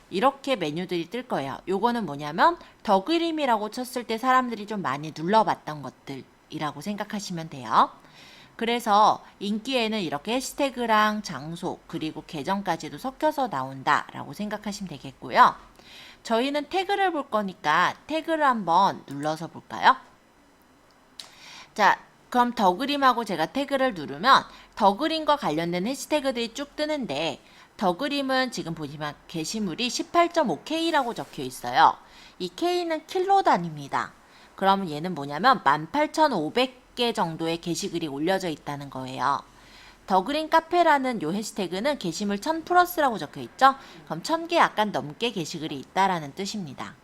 Speaker 1: 이렇게 메뉴들이 뜰 거예요. 요거는 뭐냐면 더 그림이라고 쳤을 때 사람들이 좀 많이 눌러봤던 것들이라고 생각하시면 돼요. 그래서 인기에는 이렇게 해시태그랑 장소 그리고 계정까지도 섞여서 나온다라고 생각하시면 되겠고요. 저희는 태그를 볼 거니까 태그를 한번 눌러서 볼까요? 자, 그럼 더 그림하고 제가 태그를 누르면 더 그림과 관련된 해시태그들이 쭉 뜨는데 더 그림은 지금 보시면 게시물이 18.5K라고 적혀 있어요. 이 K는 킬로 단위입니다. 그러면 얘는 뭐냐면 18,500개 정도의 게시글이 올려져 있다는 거예요. 더 그린 카페라는 요 해시태그는 게시물 1000 플러스라고 적혀 있죠? 그럼 1000개 약간 넘게 게시글이 있다라는 뜻입니다.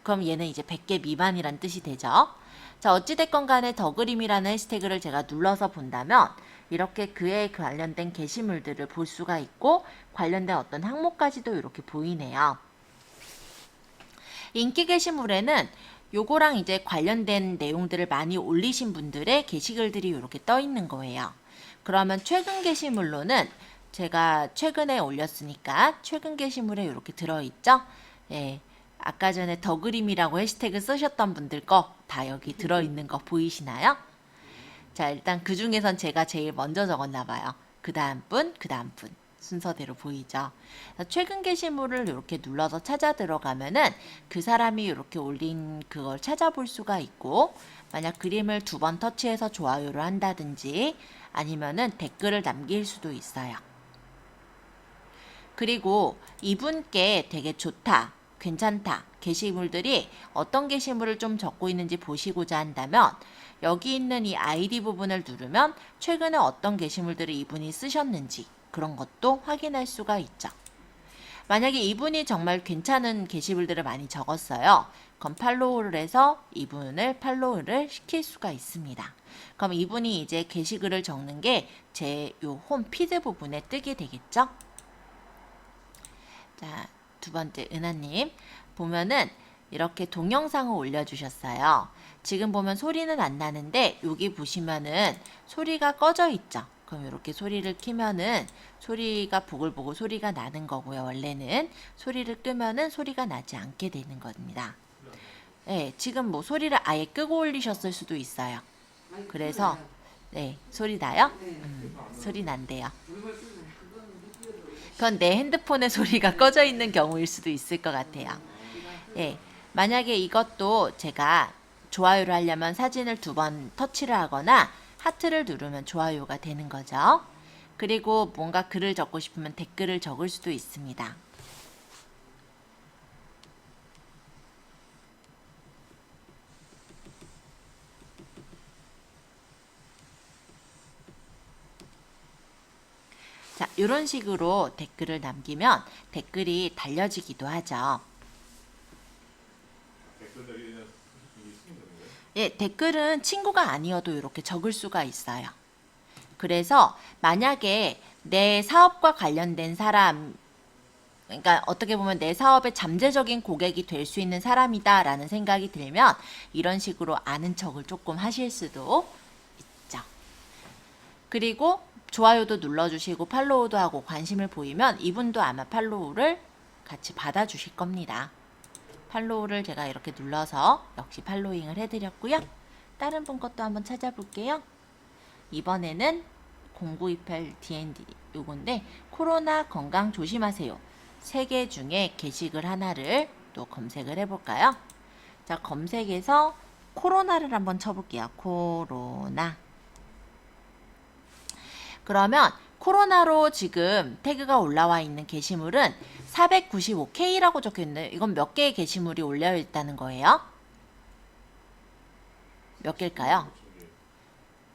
Speaker 1: 그럼 얘는 이제 100개 미만이란 뜻이 되죠. 자, 어찌됐건 간에 더 그림이라는 해시태그를 제가 눌러서 본다면 이렇게 그에 관련된 게시물들을 볼 수가 있고 관련된 어떤 항목까지도 이렇게 보이네요. 인기 게시물에는 요거랑 이제 관련된 내용들을 많이 올리신 분들의 게시글들이 이렇게 떠 있는 거예요. 그러면 최근 게시물로는 제가 최근에 올렸으니까 최근 게시물에 이렇게 들어있죠? 예. 아까 전에 더 그림이라고 해시태그 쓰셨던 분들 거 다 여기 들어있는 거 보이시나요? 자, 일단 그 중에선 제가 제일 먼저 적었나 봐요. 그 다음 분, 그 다음 분. 순서대로 보이죠? 최근 게시물을 이렇게 눌러서 찾아 들어가면은 그 사람이 이렇게 올린 그걸 찾아볼 수가 있고, 만약 그림을 2번 터치해서 좋아요를 한다든지 아니면은 댓글을 남길 수도 있어요. 그리고 이분께 되게 좋다, 괜찮다 게시물들이 어떤 게시물을 좀 적고 있는지 보시고자 한다면 여기 있는 이 아이디 부분을 누르면 최근에 어떤 게시물들을 이분이 쓰셨는지 그런 것도 확인할 수가 있죠. 만약에 이분이 정말 괜찮은 게시물들을 많이 적었어요. 그럼 팔로우를 해서 이분을 팔로우를 시킬 수가 있습니다. 그럼 이분이 이제 게시글을 적는 게 제 요 홈 피드 부분에 뜨게 되겠죠. 자, 두 번째 은하님 보면은 이렇게 동영상을 올려주셨어요. 지금 보면 소리는 안 나는데 여기 보시면은 소리가 꺼져 있죠. 그럼 이렇게 소리를 켜면은 소리가 보글보글 소리가 나는 거고요. 원래는 소리를 끄면은 소리가 나지 않게 되는 겁니다. 네, 지금 뭐 소리를 아예 끄고 올리셨을 수도 있어요. 그래서 네, 소리 나요? 소리 난대요. 그건 내 핸드폰의 소리가 꺼져 있는 경우일 수도 있을 것 같아요. 예, 만약에 이것도 제가 좋아요를 하려면 사진을 2번 터치를 하거나 하트를 누르면 좋아요가 되는 거죠. 그리고 뭔가 글을 적고 싶으면 댓글을 적을 수도 있습니다. 자, 이런 식으로 댓글을 남기면 댓글이 달려지기도 하죠.
Speaker 2: 댓글들이 그냥 이게 쓰는 거예요?
Speaker 1: 예, 댓글은 친구가 아니어도 이렇게 적을 수가 있어요. 그래서 만약에 내 사업과 관련된 사람, 그러니까 어떻게 보면 내 사업의 잠재적인 고객이 될 수 있는 사람이다 라는 생각이 들면 이런 식으로 아는 척을 조금 하실 수도 있죠. 그리고 좋아요도 눌러주시고 팔로우도 하고 관심을 보이면 이분도 아마 팔로우를 같이 받아주실 겁니다. 팔로우를 제가 이렇게 눌러서 역시 팔로잉을 해드렸고요. 다른 분 것도 한번 찾아볼게요. 이번에는 0928 DND 요건데 코로나 건강 조심하세요. 3개 중에 게시글 하나를 또 검색을 해볼까요? 자, 검색해서 코로나를 한번 쳐볼게요. 코로나. 그러면 코로나로 지금 태그가 올라와 있는 게시물은 495K라고 적혀있는데 이건 몇 개의 게시물이 올려 있다는 거예요? 몇 개일까요?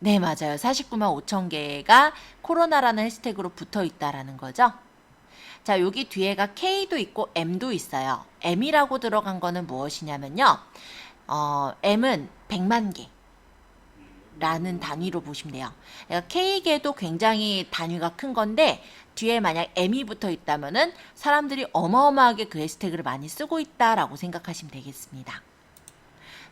Speaker 1: 네, 맞아요. 49만 5천 개가 코로나라는 해시태그로 붙어 있다라는 거죠. 자, 여기 뒤에가 K도 있고 M도 있어요. M이라고 들어간 거는 무엇이냐면요. M은 100만 개. 라는 단위로 보시면 돼요. 그러니까 K개도 굉장히 단위가 큰 건데 뒤에 만약 M이 붙어 있다면은 사람들이 어마어마하게 그 해시태그를 많이 쓰고 있다라고 생각하시면 되겠습니다.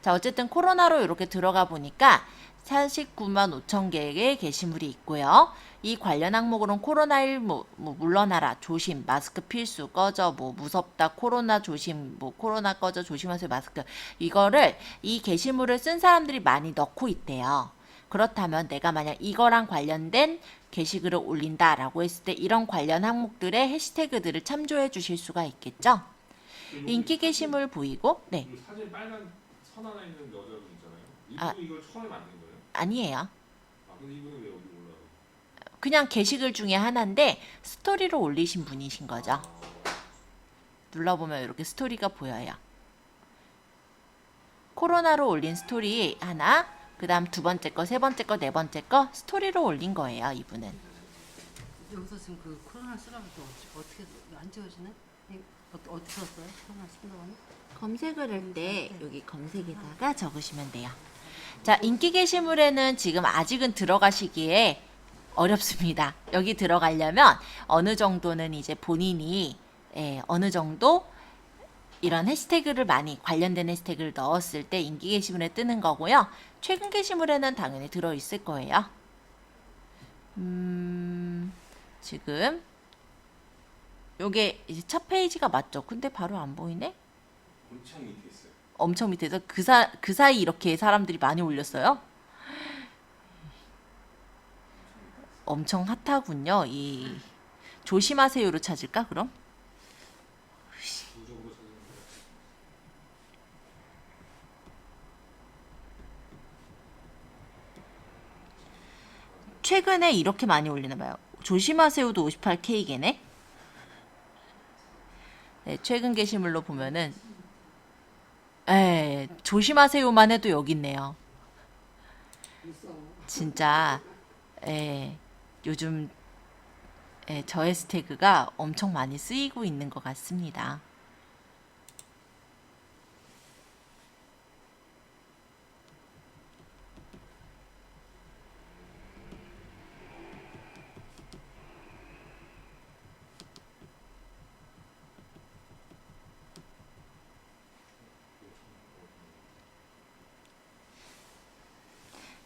Speaker 1: 자, 어쨌든 코로나로 이렇게 들어가 보니까 49만 5천 개의 게시물이 있고요. 이 관련 항목으로는 코로나19 물러나라, 조심, 마스크 필수, 꺼져, 무섭다, 코로나 조심, 코로나 꺼져, 조심하세요, 마스크. 이거를 이 게시물을 쓴 사람들이 많이 넣고 있대요. 그렇다면 내가 만약 이거랑 관련된 게시글을 올린다라고 했을 때 이런 관련 항목들의 해시태그들을 참조해 주실 수가 있겠죠. 인기 게시물 보이고 네.
Speaker 2: 그 사진 빨간 선 하나 있는 여자분 있잖아요. 이분이
Speaker 1: 아.
Speaker 2: 이걸 처음에 만든 거예요?
Speaker 1: 아니에요.
Speaker 2: 아, 근데 이분은 왜 여기 올라요?
Speaker 1: 그냥 게시글 중에 하나인데 스토리로 올리신 분이신 거죠.
Speaker 2: 아,
Speaker 1: 눌러보면 이렇게 스토리가 보여요. 코로나로 올린 스토리 하나, 그 다음 두 번째 거, 세 번째 거, 네 번째 거 스토리로 올린 거예요, 이분은.
Speaker 5: 여기서 지금 그 코로나 쓰라고 어떻게 안 지워지네? 어떻게 썼어요? 코로나 쓴다고는?
Speaker 1: 검색을 할 때 여기 검색에다가 적으시면 돼요. 자, 인기 게시물에는 지금 아직은 들어가시기에 어렵습니다. 여기 들어가려면 어느 정도는 이제 본인이 어느 정도 이런 해시태그를 많이 관련된 해시태그를 넣었을 때 인기 게시물에 뜨는 거고요. 최근 게시물에는 당연히 들어있을 거예요. 지금 요게 이제 첫 페이지가 맞죠? 근데 바로 안 보이네?
Speaker 4: 엄청 밑에 있어요.
Speaker 1: 엄청 밑에서 그 사이 이렇게 사람들이 많이 올렸어요? 엄청 핫하군요. 이 조심하세요로 찾을까 그럼?
Speaker 2: 부적으로 찾는 거예요.
Speaker 1: 최근에 이렇게 많이 올리나 봐요. 조심하세요도 58K개네. 네, 최근 게시물로 보면은 조심하세요만 해도 여기 있네요. 진짜 요즘 저 해시태그가 엄청 많이 쓰이고 있는 것 같습니다.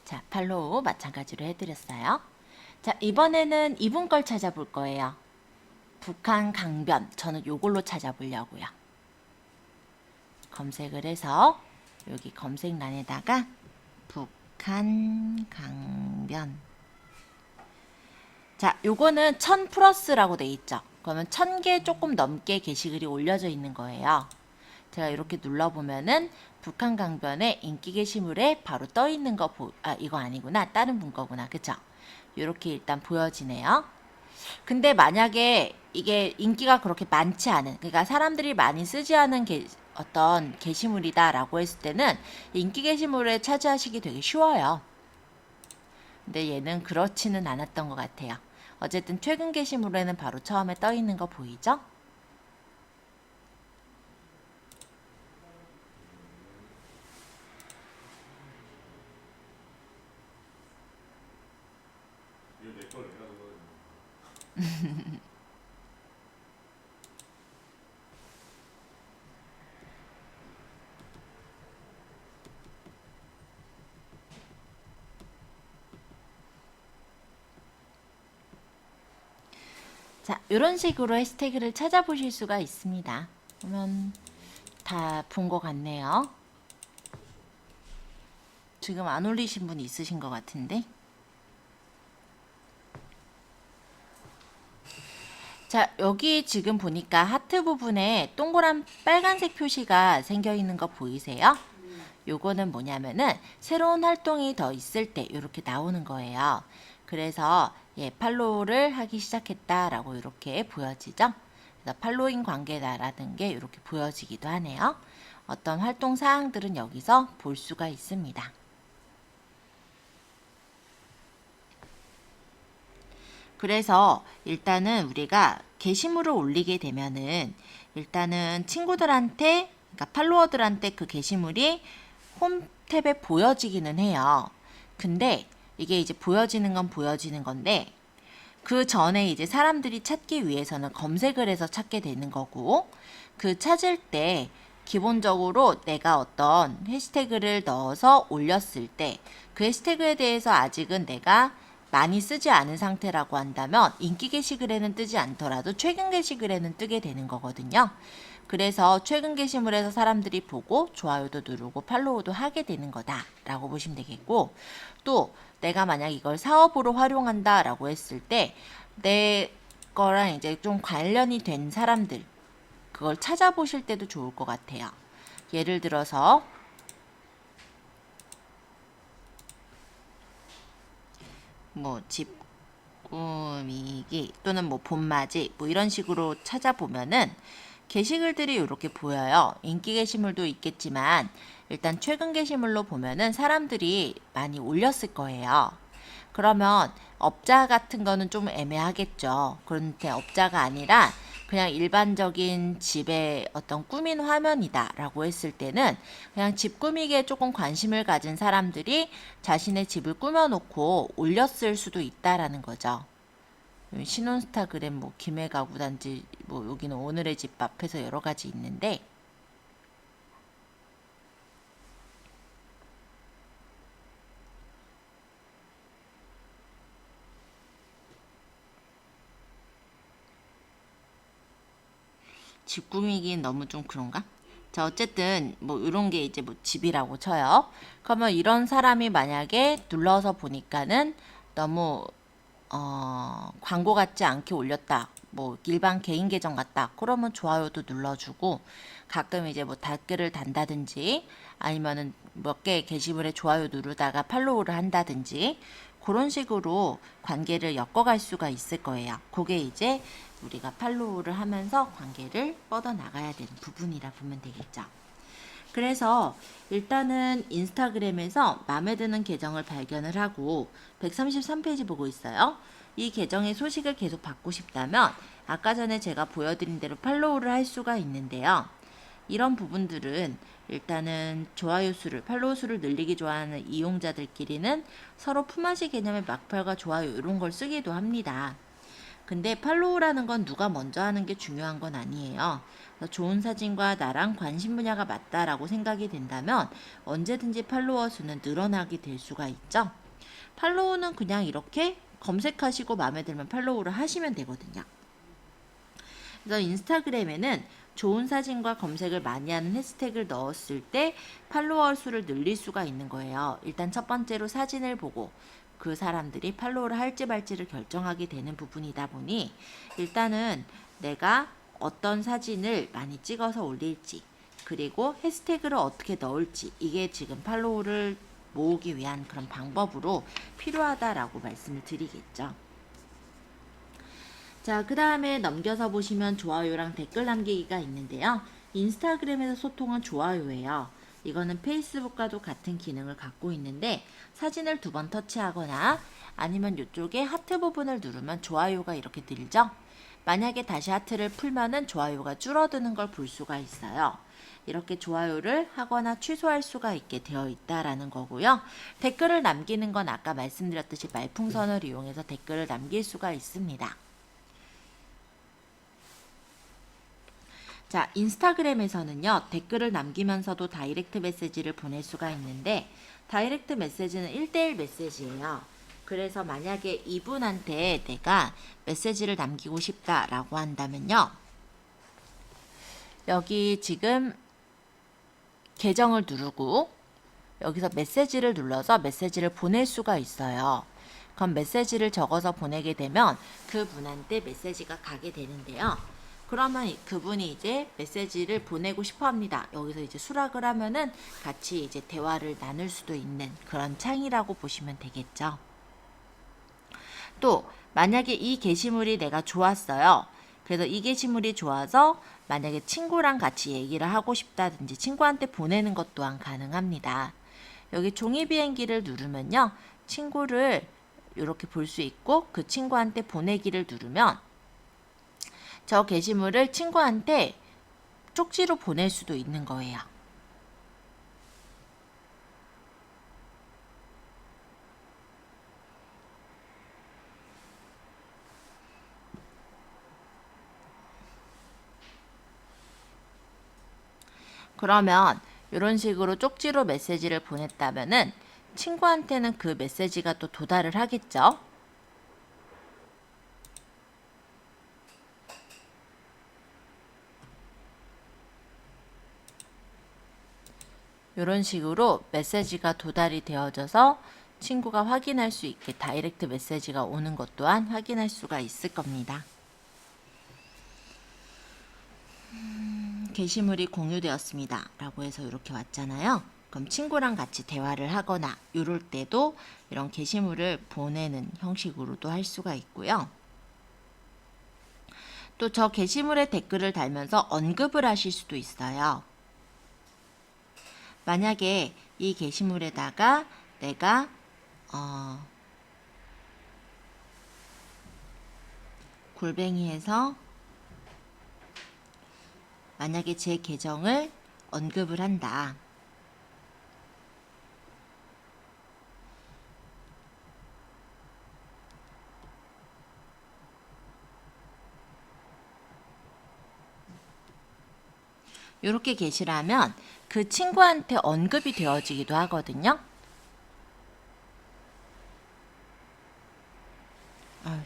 Speaker 1: 자, 팔로우 마찬가지로 해드렸어요. 자, 이번에는 이분 걸 찾아볼 거예요. 북한 강변. 저는 요걸로 찾아보려고요. 검색을 해서 여기 검색란에다가 북한 강변. 자, 요거는 1000 플러스라고 돼 있죠. 그러면 1000개 조금 넘게 게시글이 올려져 있는 거예요. 제가 이렇게 눌러보면은 북한 강변에 인기 게시물에 바로 떠 있는 거 이거 아니구나. 다른 분 거구나. 그쵸? 이렇게 일단 보여지네요. 근데 만약에 이게 인기가 그렇게 많지 않은, 그러니까 사람들이 많이 쓰지 않은 어떤 게시물이다라고 했을 때는 인기 게시물에 차지하시기 되게 쉬워요. 근데 얘는 그렇지는 않았던 것 같아요. 어쨌든 최근 게시물에는 바로 처음에 떠 있는 거 보이죠?
Speaker 2: 이거 내걸 내가 적어야
Speaker 1: 자, 이런 식으로 해시태그를 찾아보실 수가 있습니다. 그러면 다 본 것 같네요. 지금 안 올리신 분 있으신 것 같은데. 자, 여기 지금 보니까 하트 부분에 동그란 빨간색 표시가 생겨 있는 거 보이세요? 요거는 뭐냐면은 새로운 활동이 더 있을 때 이렇게 나오는 거예요. 그래서 팔로우를 하기 시작했다라고 이렇게 보여지죠. 그래서 팔로잉 관계다라는 게 이렇게 보여지기도 하네요. 어떤 활동 사항들은 여기서 볼 수가 있습니다. 그래서 일단은 우리가 게시물을 올리게 되면은 일단은 친구들한테, 그러니까 팔로워들한테 그 게시물이 홈 탭에 보여지기는 해요. 근데 이게 이제 보여지는 건 보여지는 건데 그 전에 이제 사람들이 찾기 위해서는 검색을 해서 찾게 되는 거고, 그 찾을 때 기본적으로 내가 어떤 해시태그를 넣어서 올렸을 때 그 해시태그에 대해서 아직은 내가 많이 쓰지 않은 상태라고 한다면 인기 게시글에는 뜨지 않더라도 최근 게시글에는 뜨게 되는 거거든요. 그래서 최근 게시물에서 사람들이 보고 좋아요도 누르고 팔로우도 하게 되는 거다라고 보시면 되겠고, 또 내가 만약 이걸 사업으로 활용한다라고 했을 때 내 거랑 이제 좀 관련이 된 사람들 그걸 찾아보실 때도 좋을 것 같아요. 예를 들어서 뭐 집 꾸미기 또는 뭐 봄맞이 뭐 이런 식으로 찾아보면은 게시글들이 이렇게 보여요. 인기 게시물도 있겠지만 일단 최근 게시물로 보면은 사람들이 많이 올렸을 거예요. 그러면 업자 같은 거는 좀 애매하겠죠. 그런데 업자가 아니라 그냥 일반적인 집의 어떤 꾸민 화면이다 라고 했을 때는 그냥 집 꾸미기에 조금 관심을 가진 사람들이 자신의 집을 꾸며놓고 올렸을 수도 있다라는 거죠. 신혼스타그램 뭐 김해 가구 단지 뭐 여기는 오늘의 집 앞에서 여러 가지 있는데 집 꾸미기는 너무 좀 그런가? 자, 어쨌든 뭐 이런 게 이제 뭐 집이라고 쳐요. 그러면 이런 사람이 만약에 눌러서 보니까는 너무 광고 같지 않게 올렸다. 뭐 일반 개인 계정 같다. 그러면 좋아요도 눌러주고 가끔 이제 뭐 댓글을 단다든지 아니면은 몇 개의 게시물에 좋아요 누르다가 팔로우를 한다든지 그런 식으로 관계를 엮어갈 수가 있을 거예요. 그게 이제 우리가 팔로우를 하면서 관계를 뻗어나가야 되는 부분이라 보면 되겠죠. 그래서 일단은 인스타그램에서 마음에 드는 계정을 발견을 하고 133페이지 보고 있어요. 이 계정의 소식을 계속 받고 싶다면 아까 전에 제가 보여드린 대로 팔로우를 할 수가 있는데요. 이런 부분들은 일단은 좋아요 수를, 팔로우 수를 늘리기 좋아하는 이용자들끼리는 서로 품앗이 개념의 막팔과 좋아요 이런 걸 쓰기도 합니다. 근데 팔로우라는 건 누가 먼저 하는 게 중요한 건 아니에요. 좋은 사진과 나랑 관심 분야가 맞다라고 생각이 된다면 언제든지 팔로워 수는 늘어나게 될 수가 있죠. 팔로우는 그냥 이렇게 검색하시고 마음에 들면 팔로우를 하시면 되거든요. 그래서 인스타그램에는 좋은 사진과 검색을 많이 하는 해시태그를 넣었을 때 팔로워 수를 늘릴 수가 있는 거예요. 일단 첫 번째로 사진을 보고 그 사람들이 팔로우를 할지 말지를 결정하게 되는 부분이다 보니 일단은 내가 어떤 사진을 많이 찍어서 올릴지 그리고 해시태그를 어떻게 넣을지 이게 지금 팔로우를 모으기 위한 그런 방법으로 필요하다라고 말씀을 드리겠죠. 자, 그 다음에 넘겨서 보시면 좋아요랑 댓글 남기기가 있는데요. 인스타그램에서 소통은 좋아요예요. 이거는 페이스북과도 같은 기능을 갖고 있는데 사진을 2번 터치하거나 아니면 이쪽에 하트 부분을 누르면 좋아요가 이렇게 들죠. 만약에 다시 하트를 풀면은 좋아요가 줄어드는 걸 볼 수가 있어요. 이렇게 좋아요를 하거나 취소할 수가 있게 되어 있다라는 거고요. 댓글을 남기는 건 아까 말씀드렸듯이 말풍선을 이용해서 댓글을 남길 수가 있습니다. 자, 인스타그램에서는요, 댓글을 남기면서도 다이렉트 메시지를 보낼 수가 있는데, 다이렉트 메시지는 1대1 메시지예요. 그래서 만약에 이분한테 내가 메시지를 남기고 싶다라고 한다면요, 여기 지금 계정을 누르고, 여기서 메시지를 눌러서 메시지를 보낼 수가 있어요. 그럼 메시지를 적어서 보내게 되면 그분한테 메시지가 가게 되는데요. 그러면 그분이 이제 메시지를 보내고 싶어 합니다. 여기서 이제 수락을 하면은 같이 이제 대화를 나눌 수도 있는 그런 창이라고 보시면 되겠죠. 또 만약에 이 게시물이 내가 좋았어요. 그래서 이 게시물이 좋아서 만약에 친구랑 같이 얘기를 하고 싶다든지 친구한테 보내는 것 또한 가능합니다. 여기 종이 비행기를 누르면요. 친구를 이렇게 볼 수 있고 그 친구한테 보내기를 누르면 저 게시물을 친구한테 쪽지로 보낼 수도 있는 거예요. 그러면 이런 식으로 쪽지로 메시지를 보냈다면은 친구한테는 그 메시지가 또 도달을 하겠죠. 이런 식으로 메시지가 도달이 되어져서 친구가 확인할 수 있게 다이렉트 메시지가 오는 것 또한 확인할 수가 있을 겁니다. 게시물이 공유되었습니다 라고 해서 이렇게 왔잖아요. 그럼 친구랑 같이 대화를 하거나 이럴 때도 이런 게시물을 보내는 형식으로도 할 수가 있고요. 또 저 게시물에 댓글을 달면서 언급을 하실 수도 있어요. 만약에 이 게시물에다가 내가 골뱅이에서 만약에 제 계정을 언급을 한다. 이렇게 게시를 하면 그 친구한테 언급이 되어지기도 하거든요.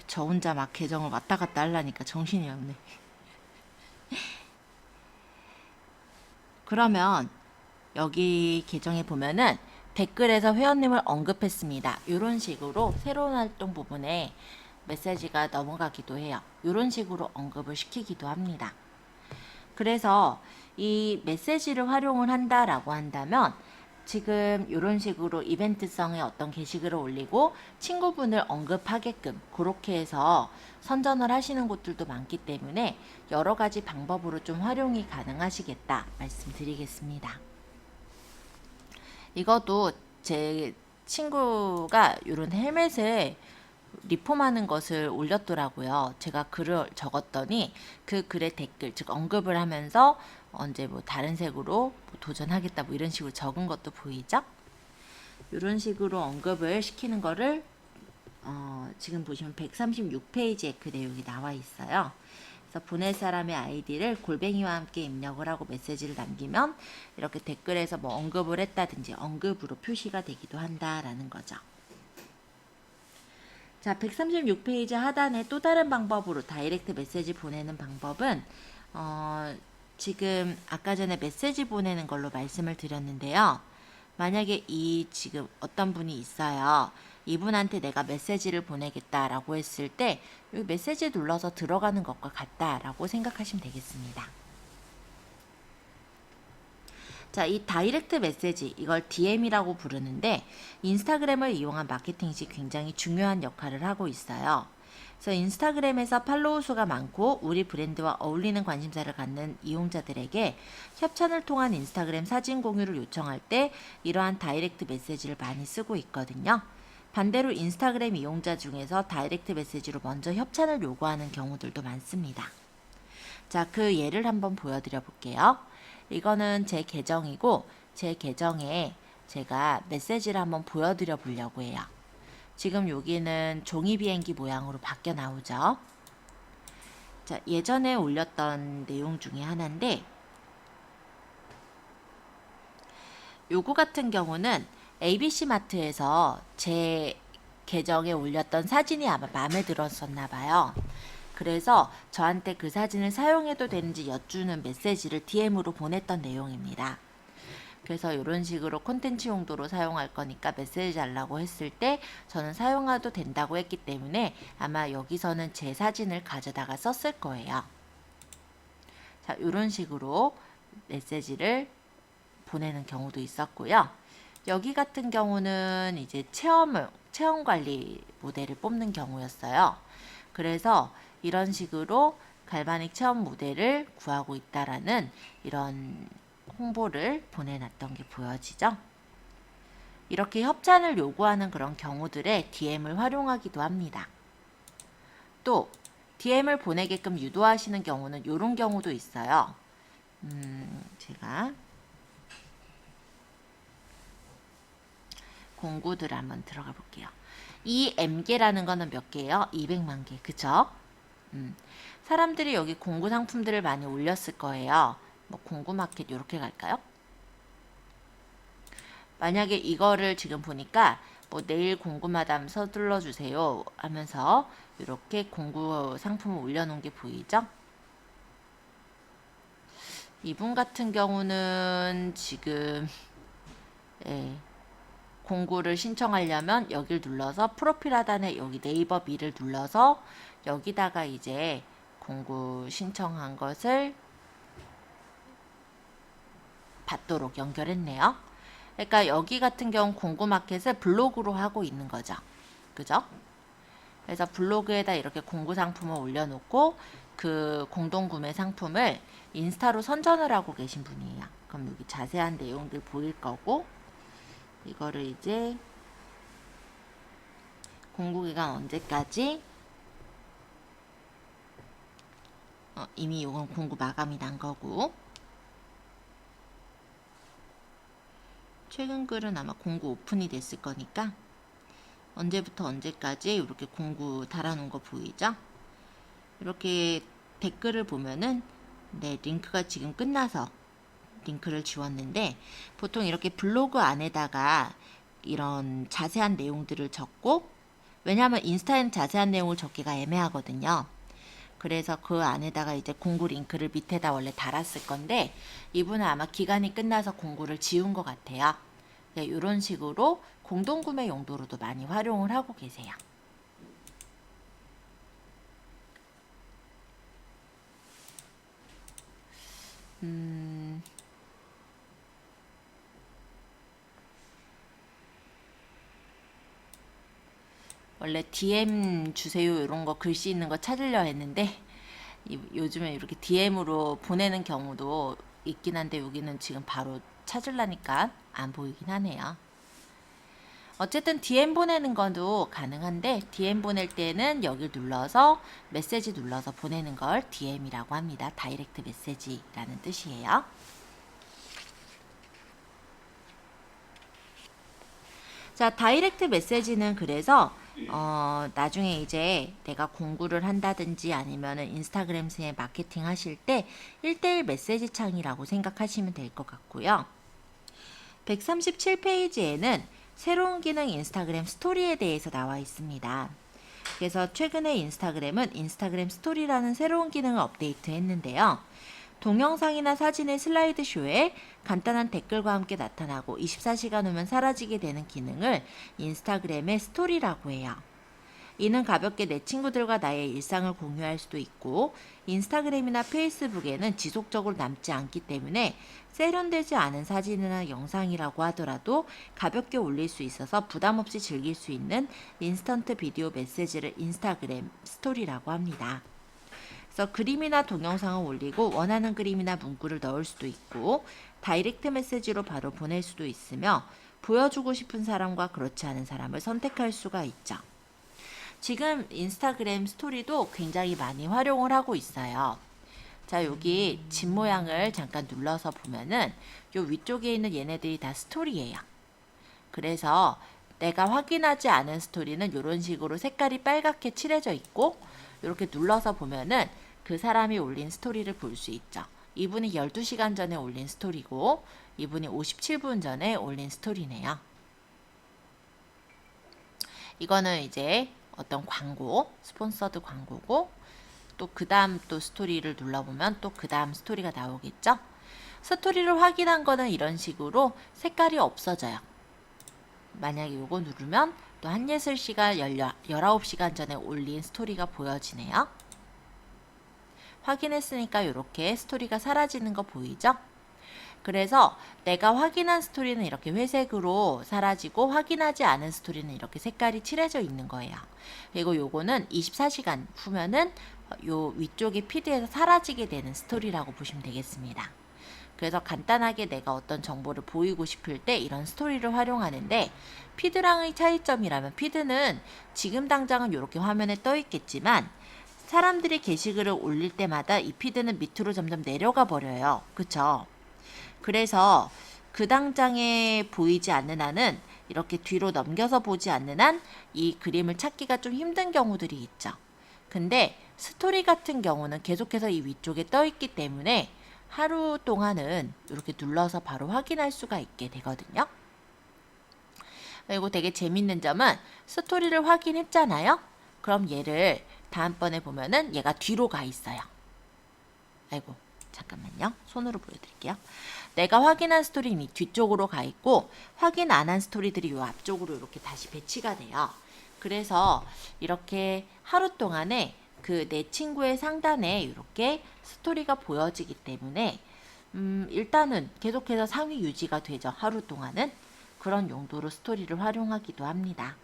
Speaker 1: 저 혼자 막 계정을 왔다 갔다 하려니까 정신이 없네. 그러면 여기 계정에 보면은 댓글에서 회원님을 언급했습니다. 이런 식으로 새로운 활동 부분에 메시지가 넘어가기도 해요. 이런 식으로 언급을 시키기도 합니다. 그래서 이 메시지를 활용을 한다라고 한다면 지금 이런 식으로 이벤트성의 어떤 게시글을 올리고 친구분을 언급하게끔 그렇게 해서 선전을 하시는 곳들도 많기 때문에 여러 가지 방법으로 좀 활용이 가능하시겠다 말씀드리겠습니다. 이것도 제 친구가 이런 헬멧을 리폼하는 것을 올렸더라고요. 제가 글을 적었더니 그 글의 댓글, 즉 언급을 하면서 언제 뭐 다른 색으로 뭐 도전하겠다 뭐 이런 식으로 적은 것도 보이죠? 이런 식으로 언급을 시키는 거를 지금 보시면 136페이지에 그 내용이 나와 있어요. 그래서 보낼 사람의 아이디를 골뱅이와 함께 입력을 하고 메시지를 남기면 이렇게 댓글에서 뭐 언급을 했다든지 언급으로 표시가 되기도 한다라는 거죠. 자, 136페이지 하단에 또 다른 방법으로 다이렉트 메시지 보내는 방법은 지금 아까 전에 메시지 보내는 걸로 말씀을 드렸는데요. 만약에 지금 어떤 분이 있어요. 이분한테 내가 메시지를 보내겠다라고 했을 때 이 메시지 눌러서 들어가는 것과 같다라고 생각하시면 되겠습니다. 자, 이 다이렉트 메시지, 이걸 DM이라고 부르는데 인스타그램을 이용한 마케팅 시 굉장히 중요한 역할을 하고 있어요. 그래서 인스타그램에서 팔로우 수가 많고 우리 브랜드와 어울리는 관심사를 갖는 이용자들에게 협찬을 통한 인스타그램 사진 공유를 요청할 때 이러한 다이렉트 메시지를 많이 쓰고 있거든요. 반대로 인스타그램 이용자 중에서 다이렉트 메시지로 먼저 협찬을 요구하는 경우들도 많습니다. 자, 그 예를 한번 보여드려 볼게요. 이거는 제 계정이고 제 계정에 제가 메시지를 한번 보여드려 보려고 해요. 지금 여기는 종이 비행기 모양으로 바뀌어 나오죠. 자, 예전에 올렸던 내용 중에 하나인데 요거 같은 경우는 ABC마트에서 제 계정에 올렸던 사진이 아마 마음에 들었었나 봐요. 그래서 저한테 그 사진을 사용해도 되는지 여쭈는 메시지를 DM으로 보냈던 내용입니다. 그래서 이런 식으로 콘텐츠 용도로 사용할 거니까 메시지 달라고 했을 때 저는 사용해도 된다고 했기 때문에 아마 여기서는 제 사진을 가져다가 썼을 거예요. 자, 이런 식으로 메시지를 보내는 경우도 있었고요. 여기 같은 경우는 이제 체험 관리 모델을 뽑는 경우였어요. 그래서 이런 식으로 갈바닉 체험 모델을 구하고 있다라는 이런 홍보를 보내놨던 게 보여지죠. 이렇게 협찬을 요구하는 그런 경우들에 DM을 활용하기도 합니다. 또 DM을 보내게끔 유도하시는 경우는 이런 경우도 있어요. 제가 공구들 한번 들어가 볼게요. 이 M개라는 거는 몇 개예요? 200만 개. 그쵸? 사람들이 여기 공구 상품들을 많이 올렸을 거예요. 뭐 공구 마켓 이렇게 갈까요? 만약에 이거를 지금 보니까 뭐 내일 공구 마담 서둘러 주세요 하면서 이렇게 공구 상품을 올려놓은 게 보이죠? 이분 같은 경우는 지금 공구를 신청하려면 여기를 눌러서 프로필 하단에 여기 네이버 미를 눌러서 여기다가 이제 공구 신청한 것을 받도록 연결했네요. 그러니까 여기 같은 경우 공구마켓을 블로그로 하고 있는 거죠. 그죠? 그래서 블로그에다 이렇게 공구 상품을 올려놓고 그 공동구매 상품을 인스타로 선전을 하고 계신 분이에요. 그럼 여기 자세한 내용들 보일 거고, 이거를 이제 공구기간 언제까지, 이미 이건 공구 마감이 난 거고, 최근 글은 아마 공구 오픈이 됐을 거니까 언제부터 언제까지 이렇게 공구 달아놓은 거 보이죠? 이렇게 댓글을 보면은 네, 링크가 지금 끝나서 링크를 지웠는데, 보통 이렇게 블로그 안에다가 이런 자세한 내용들을 적고, 왜냐하면 인스타에는 자세한 내용을 적기가 애매하거든요. 그래서 그 안에다가 이제 공구 링크를 밑에다 원래 달았을 건데, 이분은 아마 기간이 끝나서 공구를 지운 것 같아요. 네, 이런 식으로 공동구매 용도로도 많이 활용을 하고 계세요. 원래 DM 주세요 이런 거 글씨 있는 거 찾으려 했는데 요즘에 이렇게 DM으로 보내는 경우도 있긴 한데 여기는 지금 바로 찾으려니까 안 보이긴 하네요. 어쨌든 DM 보내는 것도 가능한데, DM 보낼 때는 여기 눌러서 메시지 눌러서 보내는 걸 DM이라고 합니다. 다이렉트 메시지라는 뜻이에요. 자, 다이렉트 메시지는 그래서 나중에 이제 내가 공구를 한다든지 아니면은 인스타그램스에 마케팅 하실 때 1대1 메시지 창이라고 생각하시면 될 것 같고요. 137페이지에는 새로운 기능 인스타그램 스토리에 대해서 나와 있습니다. 그래서 최근에 인스타그램은 인스타그램 스토리라는 새로운 기능을 업데이트 했는데요. 동영상이나 사진의 슬라이드쇼에 간단한 댓글과 함께 나타나고 24시간 후면 사라지게 되는 기능을 인스타그램의 스토리라고 해요. 이는 가볍게 내 친구들과 나의 일상을 공유할 수도 있고, 인스타그램이나 페이스북에는 지속적으로 남지 않기 때문에 세련되지 않은 사진이나 영상이라고 하더라도 가볍게 올릴 수 있어서 부담 없이 즐길 수 있는 인스턴트 비디오 메시지를 인스타그램 스토리라고 합니다. 그래서 그림이나 동영상을 올리고 원하는 그림이나 문구를 넣을 수도 있고, 다이렉트 메시지로 바로 보낼 수도 있으며, 보여주고 싶은 사람과 그렇지 않은 사람을 선택할 수가 있죠. 지금 인스타그램 스토리도 굉장히 많이 활용을 하고 있어요. 자, 여기 집 모양을 잠깐 눌러서 보면은 요 위쪽에 있는 얘네들이 다 스토리예요. 그래서 내가 확인하지 않은 스토리는 이런 식으로 색깔이 빨갛게 칠해져 있고, 이렇게 눌러서 보면은 그 사람이 올린 스토리를 볼 수 있죠. 이분이 12시간 전에 올린 스토리고, 이분이 57분 전에 올린 스토리네요. 이거는 이제 어떤 광고, 스폰서드 광고고, 또 그 다음 또 스토리를 눌러보면 또 그 다음 스토리가 나오겠죠. 스토리를 확인한 거는 이런 식으로 색깔이 없어져요. 만약에 이거 누르면 또 한예슬 씨가 19시간 전에 올린 스토리가 보여지네요. 확인했으니까 이렇게 스토리가 사라지는 거 보이죠? 그래서 내가 확인한 스토리는 이렇게 회색으로 사라지고, 확인하지 않은 스토리는 이렇게 색깔이 칠해져 있는 거예요. 그리고 요거는 24시간 후면은 요 위쪽에 피드에서 사라지게 되는 스토리라고 보시면 되겠습니다. 그래서 간단하게 내가 어떤 정보를 보이고 싶을 때 이런 스토리를 활용하는데, 피드랑의 차이점이라면, 피드는 지금 당장은 이렇게 화면에 떠 있겠지만 사람들이 게시글을 올릴 때마다 이 피드는 밑으로 점점 내려가 버려요. 그쵸? 그래서 그 당장에 보이지 않는 한은, 이렇게 뒤로 넘겨서 보지 않는 한 이 그림을 찾기가 좀 힘든 경우들이 있죠. 근데 스토리 같은 경우는 계속해서 이 위쪽에 떠 있기 때문에 하루 동안은 이렇게 눌러서 바로 확인할 수가 있게 되거든요. 그리고 되게 재밌는 점은, 스토리를 확인했잖아요. 그럼 얘를 다음번에 보면은 얘가 뒤로 가 있어요. 아이고, 잠깐만요. 손으로 보여드릴게요. 내가 확인한 스토리는 이 뒤쪽으로 가 있고 확인 안 한 스토리들이 요 앞쪽으로 이렇게 다시 배치가 돼요. 그래서 이렇게 하루 동안에 그 내 친구의 상단에 이렇게 스토리가 보여지기 때문에 일단은 계속해서 상위 유지가 되죠. 하루 동안은. 그런 용도로 스토리를 활용하기도 합니다.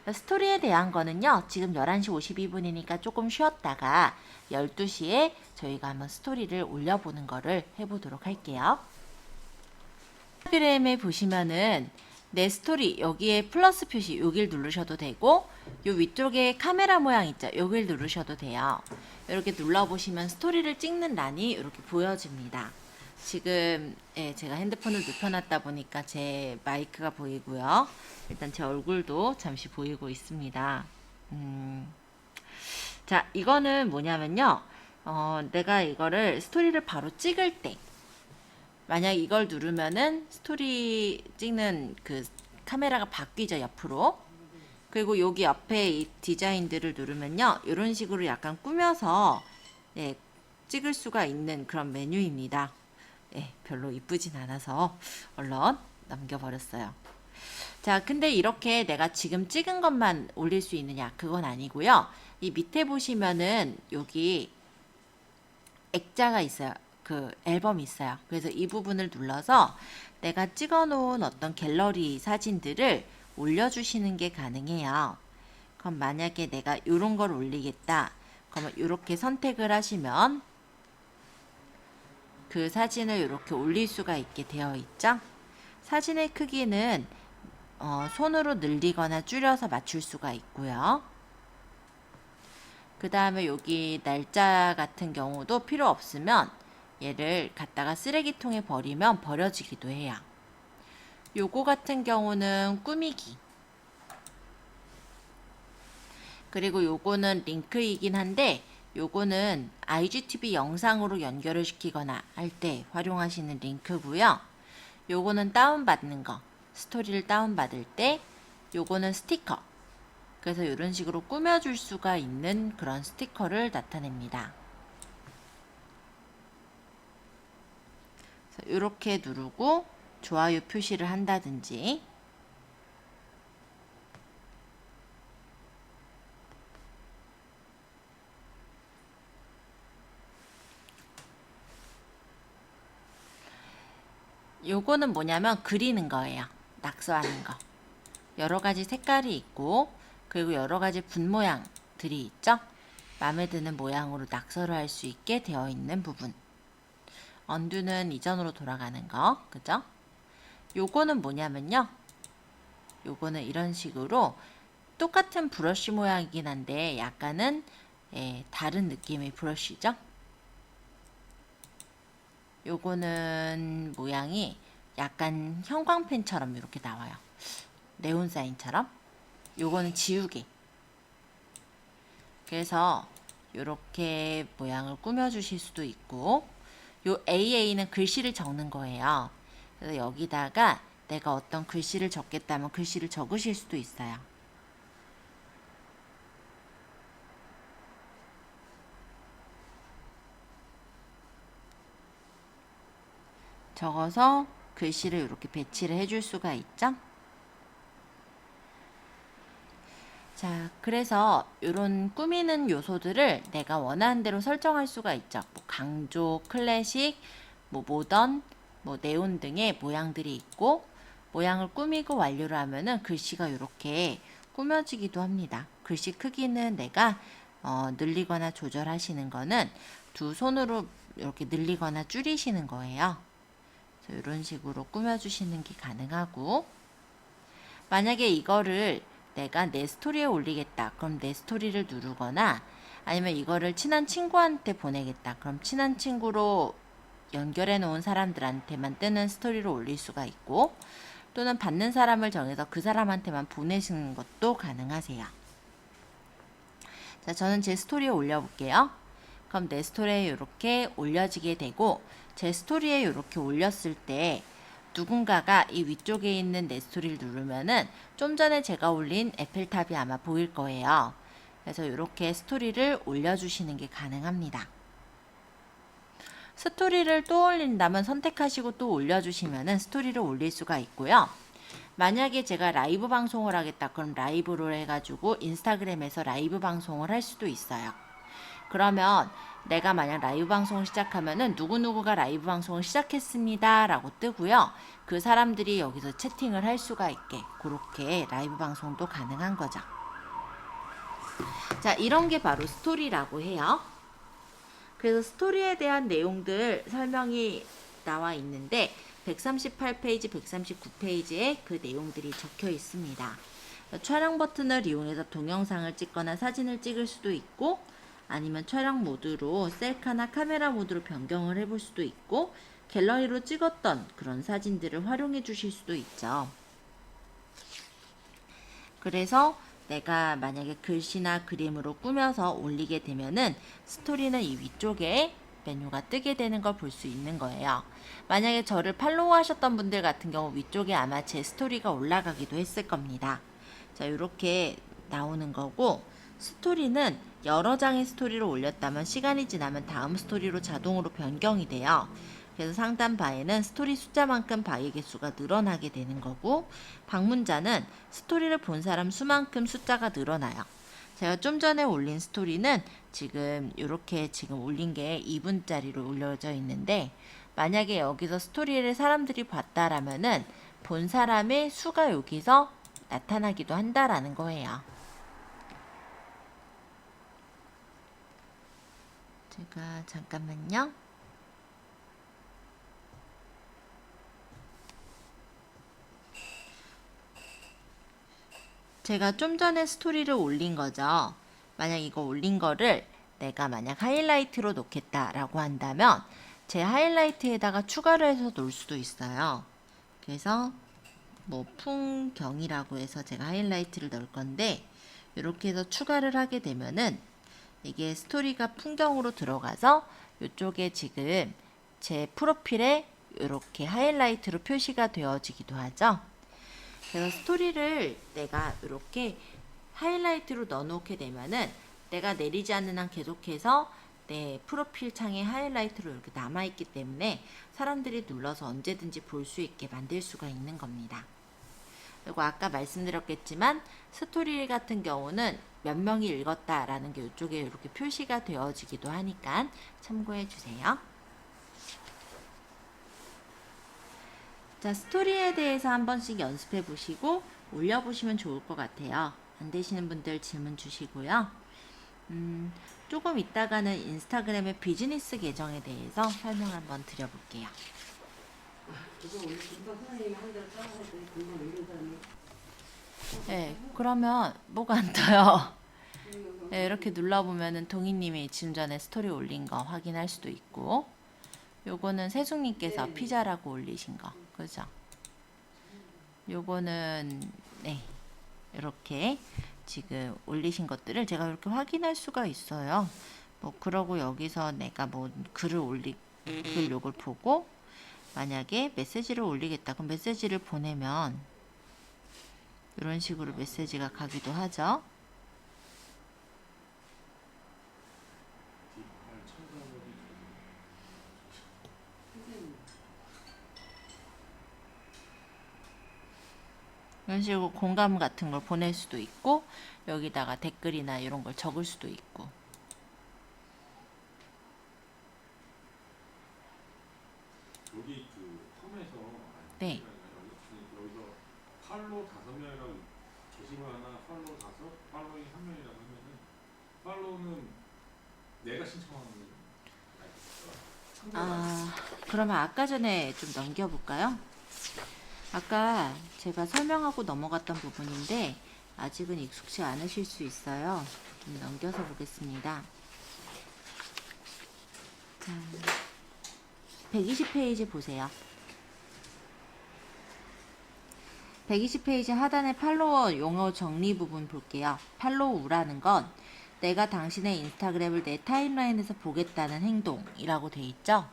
Speaker 1: 스토리에 대한 거는요. 지금 11시 52분이니까 조금 쉬었다가 12시에 저희가 한번 스토리를 올려보는 거를 해보도록 할게요. 인스타그램에 보시면은 내 스토리 여기에 플러스 표시 여길 누르셔도 되고 요 위쪽에 카메라 모양 있죠. 여길 누르셔도 돼요. 이렇게 눌러보시면 스토리를 찍는 란이 이렇게 보여집니다. 지금 제가 핸드폰을 눕혀놨다 보니까 제 마이크가 보이고요. 일단 제 얼굴도 잠시 보이고 있습니다. 자, 이거는 뭐냐면요. 내가 이거를 스토리를 바로 찍을 때 만약 이걸 누르면은 스토리 찍는 그 카메라가 바뀌죠, 옆으로. 그리고 여기 옆에 이 디자인들을 누르면요. 이런 식으로 약간 꾸며서 찍을 수가 있는 그런 메뉴입니다. 별로 이쁘진 않아서 얼른 넘겨버렸어요. 자, 근데 이렇게 내가 지금 찍은 것만 올릴 수 있느냐? 그건 아니고요. 이 밑에 보시면은 여기 액자가 있어요. 그 앨범이 있어요. 그래서 이 부분을 눌러서 내가 찍어 놓은 어떤 갤러리 사진들을 올려주시는 게 가능해요. 그럼 만약에 내가 이런 걸 올리겠다. 그러면 이렇게 선택을 하시면 그 사진을 이렇게 올릴 수가 있게 되어 있죠. 사진의 크기는 손으로 늘리거나 줄여서 맞출 수가 있고요. 그 다음에 여기 날짜 같은 경우도 필요 없으면 얘를 갖다가 쓰레기통에 버리면 버려지기도 해요. 요거 같은 경우는 꾸미기. 그리고 요거는 링크이긴 한데 요거는 IGTV 영상으로 연결을 시키거나 할 때 활용하시는 링크고요. 요거는 다운받는 거. 스토리를 다운받을 때 요거는 스티커. 그래서 이런 식으로 꾸며줄 수가 있는 그런 스티커를 나타냅니다. 이렇게 누르고 좋아요 표시를 한다든지 요거는 뭐냐면 그리는 거예요. 낙서하는 거. 여러 가지 색깔이 있고 그리고 여러 가지 분 모양들이 있죠. 마음에 드는 모양으로 낙서를 할 수 있게 되어 있는 부분. 언두는 이전으로 돌아가는 거. 그죠? 요거는 뭐냐면요. 요거는 이런 식으로 똑같은 브러쉬 모양이긴 한데 약간은 다른 느낌의 브러쉬죠. 요거는 모양이 약간 형광펜처럼 이렇게 나와요. 네온사인처럼. 요거는 지우개. 그래서 요렇게 모양을 꾸며 주실 수도 있고 요 AA는 글씨를 적는 거예요. 그래서 여기다가 내가 어떤 글씨를 적겠다면 글씨를 적으실 수도 있어요. 적어서 글씨를 이렇게 배치를 해줄 수가 있죠. 자, 그래서 이런 꾸미는 요소들을 내가 원하는 대로 설정할 수가 있죠. 뭐 강조, 클래식, 뭐 모던, 뭐 네온 등의 모양들이 있고 모양을 꾸미고 완료를 하면은 글씨가 이렇게 꾸며지기도 합니다. 글씨 크기는 내가 늘리거나 조절하시는 거는 두 손으로 이렇게 늘리거나 줄이시는 거예요. 그래서 이런 식으로 꾸며주시는 게 가능하고 만약에 이거를 내가 내 스토리에 올리겠다. 그럼 내 스토리를 누르거나 아니면 이거를 친한 친구한테 보내겠다. 그럼 친한 친구로 연결해 놓은 사람들한테만 뜨는 스토리로 올릴 수가 있고 또는 받는 사람을 정해서 그 사람한테만 보내시는 것도 가능하세요. 자, 저는 제 스토리에 올려볼게요. 그럼 내 스토리에 이렇게 올려지게 되고 제 스토리에 이렇게 올렸을 때 누군가가 이 위쪽에 있는 내 스토리를 누르면은 좀 전에 제가 올린 에펠탑이 아마 보일 거예요. 그래서 이렇게 스토리를 올려주시는 게 가능합니다. 스토리를 또 올린다면 선택하시고 또 올려주시면은 스토리를 올릴 수가 있고요. 만약에 제가 라이브 방송을 하겠다 그럼 라이브로 해가지고 인스타그램에서 라이브 방송을 할 수도 있어요. 그러면 내가 만약 라이브 방송을 시작하면은 누구누구가 라이브 방송을 시작했습니다 라고 뜨고요. 그 사람들이 여기서 채팅을 할 수가 있게 그렇게 라이브 방송도 가능한 거죠. 자, 이런 게 바로 스토리라고 해요. 그래서 스토리에 대한 내용들 설명이 나와 있는데 138페이지, 139페이지에 그 내용들이 적혀 있습니다. 촬영 버튼을 이용해서 동영상을 찍거나 사진을 찍을 수도 있고 아니면 촬영 모드로 셀카나 카메라 모드로 변경을 해볼 수도 있고 갤러리로 찍었던 그런 사진들을 활용해 주실 수도 있죠. 그래서 내가 만약에 글씨나 그림으로 꾸며서 올리게 되면은 스토리는 이 위쪽에 메뉴가 뜨게 되는 걸 볼 수 있는 거예요. 만약에 저를 팔로우 하셨던 분들 같은 경우 위쪽에 아마 제 스토리가 올라가기도 했을 겁니다. 자, 이렇게 나오는 거고 스토리는 여러 장의 스토리를 올렸다면 시간이 지나면 다음 스토리로 자동으로 변경이 돼요. 그래서 상단 바에는 스토리 숫자만큼 바위 개수가 늘어나게 되는 거고 방문자는 스토리를 본 사람 수만큼 숫자가 늘어나요. 제가 좀 전에 올린 스토리는 지금 이렇게 지금 올린 게 2분짜리로 올려져 있는데 만약에 여기서 스토리를 사람들이 봤다라면은 본 사람의 수가 여기서 나타나기도 한다라는 거예요. 제가 잠깐만요. 제가 좀 전에 스토리를 올린 거죠. 만약 이거 올린 거를 내가 만약 하이라이트로 놓겠다라고 한다면 제 하이라이트에다가 추가를 해서 놓을 수도 있어요. 그래서 뭐 풍경이라고 해서 제가 하이라이트를 넣을 건데 이렇게 해서 추가를 하게 되면은 이게 스토리가 풍경으로 들어가서 이쪽에 지금 제 프로필에 이렇게 하이라이트로 표시가 되어지기도 하죠. 그래서 스토리를 내가 이렇게 하이라이트로 넣어놓게 되면은 내가 내리지 않는 한 계속해서 내 프로필 창에 하이라이트로 이렇게 남아있기 때문에 사람들이 눌러서 언제든지 볼 수 있게 만들 수가 있는 겁니다. 그리고 아까 말씀드렸겠지만 스토리 같은 경우는 몇 명이 읽었다라는 게 이쪽에 이렇게 표시가 되어지기도 하니까 참고해 주세요. 자, 스토리에 대해서 한 번씩 연습해 보시고 올려보시면 좋을 것 같아요. 안 되시는 분들 질문 주시고요. 조금 있다가는 인스타그램의 비즈니스 계정에 대해서 설명 한번 드려볼게요.
Speaker 5: 이거 우리 금방 선생님이 한 대로 따라할 때 금방 이런 사람이
Speaker 1: 네, 그러면 뭐가 안 떠요. 네, 이렇게 눌러보면은 동희님이 지금 전에 스토리 올린 거 확인할 수도 있고 요거는 세숙님께서
Speaker 5: 네.
Speaker 1: 피자라고 올리신 거 그죠? 요거는 네 이렇게 지금 올리신 것들을 제가 이렇게 확인할 수가 있어요. 뭐 그러고 여기서 내가 뭐 글을 글 요걸 보고 만약에 메시지를 올리겠다 그럼 메시지를 보내면 이런 식으로 메시지가 가기도 하죠. 이런 식으로 공감 같은 걸 보낼 수도 있고 여기다가 댓글이나 이런 걸 적을 수도 있고
Speaker 2: 여기 그 홈에서
Speaker 1: 네.
Speaker 2: 여기서 팔로우 5명이라고 게시물 하나 팔로우 5, 팔로잉 1명이라고 하면은 팔로우는 내가 신청하는
Speaker 1: 아, 그러면 아까 전에 좀 넘겨볼까요? 아까 제가 설명하고 넘어갔던 부분인데 아직은 익숙치 않으실 수 있어요. 좀 넘겨서 보겠습니다. 120페이지 보세요. 120페이지 하단의 팔로워 용어 정리 부분 볼게요. 팔로우라는 건 내가 당신의 인스타그램을 내 타임라인에서 보겠다는 행동이라고 돼 있죠.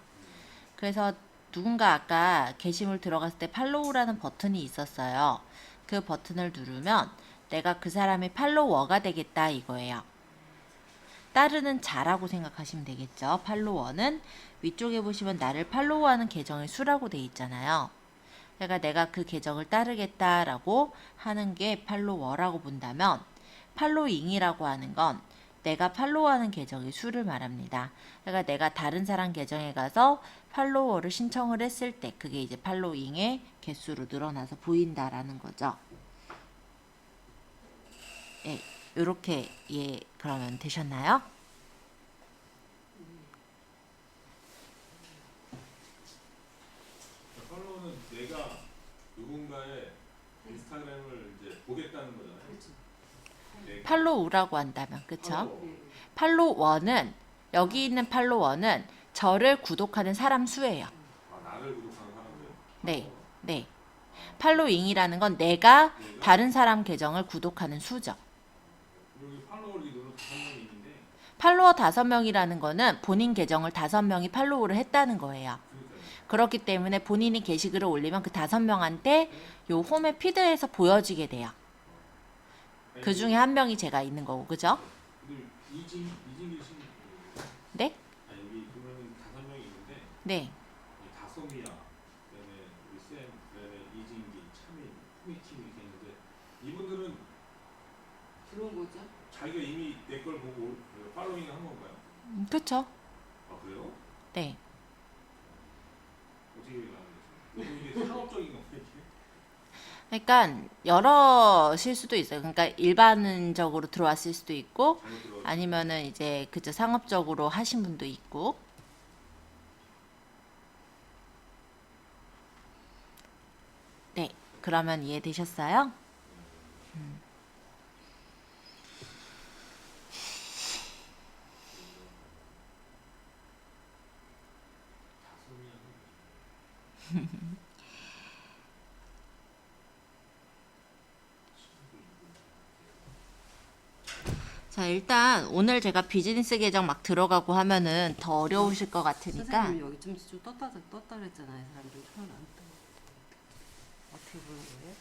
Speaker 1: 그래서 누군가 아까 게시물 들어갔을 때 팔로우라는 버튼이 있었어요. 그 버튼을 누르면 내가 그 사람의 팔로워가 되겠다 이거예요. 따르는 자라고 생각하시면 되겠죠. 팔로워는 위쪽에 보시면 나를 팔로우하는 계정의 수라고 돼 있잖아요. 그러니까 내가 그 계정을 따르겠다라고 하는 게 팔로워라고 본다면 팔로잉이라고 하는 건 내가 팔로우하는 계정의 수를 말합니다. 그러니까 내가 다른 사람 계정에 가서 팔로워를 신청을 했을 때 그게 이제 팔로잉의 개수로 늘어나서 보인다라는 거죠. 예, 요렇게 예, 그러면 되셨나요?
Speaker 2: 팔로우는 내가 누군가의 인스타그램을 이제 보겠다는 거잖아요. 내가
Speaker 1: 팔로우라고 한다면 그쵸?
Speaker 2: 팔로워.
Speaker 1: 팔로워는 여기 있는 팔로워는 저를 구독하는 사람 수예요.
Speaker 2: 아, 나를 구독하는 사람들.
Speaker 1: 네, 네. 팔로잉이라는 건 내가 다른 사람 계정을 구독하는 수죠.
Speaker 2: 여기 팔로워 리더로 5명이 있는데
Speaker 1: 팔로워 5명이라는 거는 본인 계정을 5명이 팔로우를 했다는 거예요.
Speaker 2: 그러니까요.
Speaker 1: 그렇기 때문에 본인이 게시글을 올리면 그 5명한테 요 홈의 피드에서 보여지게 돼요. 그 중에 한 명이 제가 있는 거고, 그죠?
Speaker 2: 근데 이진길 씨
Speaker 1: 네?
Speaker 2: 아 여기 보면은 5명이 있는데
Speaker 1: 네.
Speaker 2: 이 다솜이야, 그다음에 우리 쌤, 그다음에 이진기, 차민, 후이팀 이렇게 있는데 이분들은
Speaker 5: 들어온 거죠?
Speaker 2: 자기가 이미 내 걸 보고 팔로잉을 한 건가요?
Speaker 1: 그쵸?
Speaker 2: 아 그래요?
Speaker 1: 네.
Speaker 2: 어떻게 나는 거죠? 이게 상업적인 건가요? 이게?
Speaker 1: 그러니까 여러실 수도 있어요. 그러니까 일반적으로 들어왔을 수도 있고
Speaker 2: 잘못 들어.
Speaker 1: 아니면은 이제 그저 상업적으로 하신 분도 있고. 네. 그러면 이해되셨어요? 자, 일단 오늘 제가 비즈니스 계정 막 들어가고 하면은 더 어려우실 것 같으니까
Speaker 5: 선생님 여기 좀 떴다 그랬잖아요. 사람들 손을 안 떠. 어떻게 보는 거예요?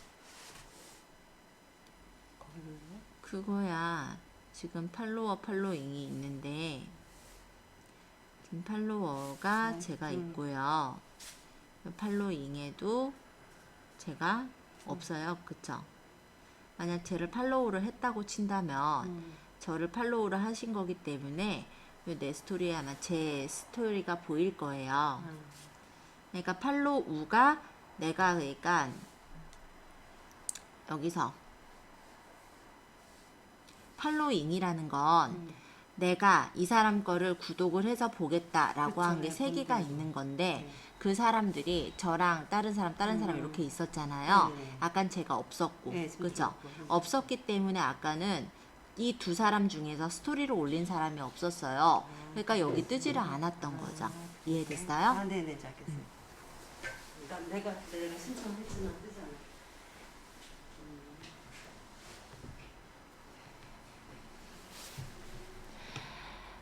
Speaker 5: 거기는
Speaker 1: 그거야. 지금 팔로잉이 있는데 지금 팔로워가 제가 있고요. 팔로잉에도 제가 없어요. 그쵸? 만약 쟤를 팔로우를 했다고 친다면 저를 팔로우를 하신 거기 때문에 내 스토리에 아마 제 스토리가 보일 거예요. 그러니까 팔로우가 내가 그러니까 여기서 팔로잉이라는 건 내가 이 사람 거를 구독을 해서 보겠다라고 한 게 3개가 있는 건데 그 사람들이 저랑 다른 사람 이렇게 있었잖아요.
Speaker 5: 네.
Speaker 1: 아깐 제가 없었고
Speaker 5: 네, 지금
Speaker 1: 그죠?
Speaker 5: 없고.
Speaker 1: 없었기 때문에 아까는 이 2사람 중에서 스토리를 올린 사람이 없었어요. 그러니까 여기 뜨지를 않았던 거죠. 이해됐어요?
Speaker 5: 아, 네네, 잘 알겠어요. 그러니까 내가 신청했지만 뜨지 않아.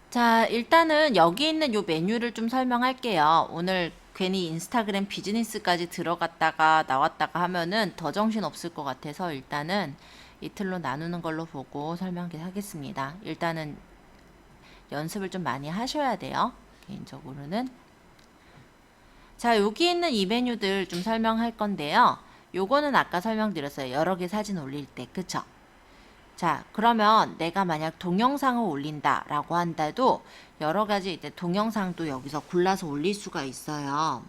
Speaker 1: 자, 일단은 여기 있는 요 메뉴를 좀 설명할게요. 오늘 괜히 인스타그램 비즈니스까지 들어갔다가 나왔다가 하면은 더 정신 없을 것 같아서 일단은 이틀로 나누는 걸로 보고 설명하겠습니다. 일단은 연습을 좀 많이 하셔야 돼요. 개인적으로는. 자, 여기 있는 이 메뉴들 좀 설명할 건데요. 요거는 아까 설명드렸어요. 여러 개 사진 올릴 때. 그쵸? 자, 그러면 내가 만약 동영상을 올린다 라고 한다도 여러 가지 이제 동영상도 여기서 골라서 올릴 수가 있어요.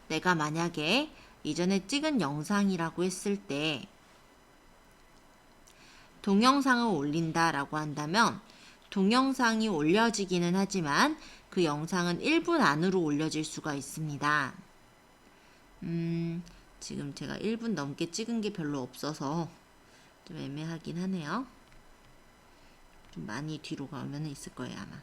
Speaker 1: 내가 만약에 이전에 찍은 영상이라고 했을 때 동영상을 올린다 라고 한다면 동영상이 올려지기는 하지만 그 영상은 1분 안으로 올려질 수가 있습니다. 지금 제가 1분 넘게 찍은 게 별로 없어서 좀 애매하긴 하네요. 좀 많이 뒤로 가면 있을 거예요, 아마.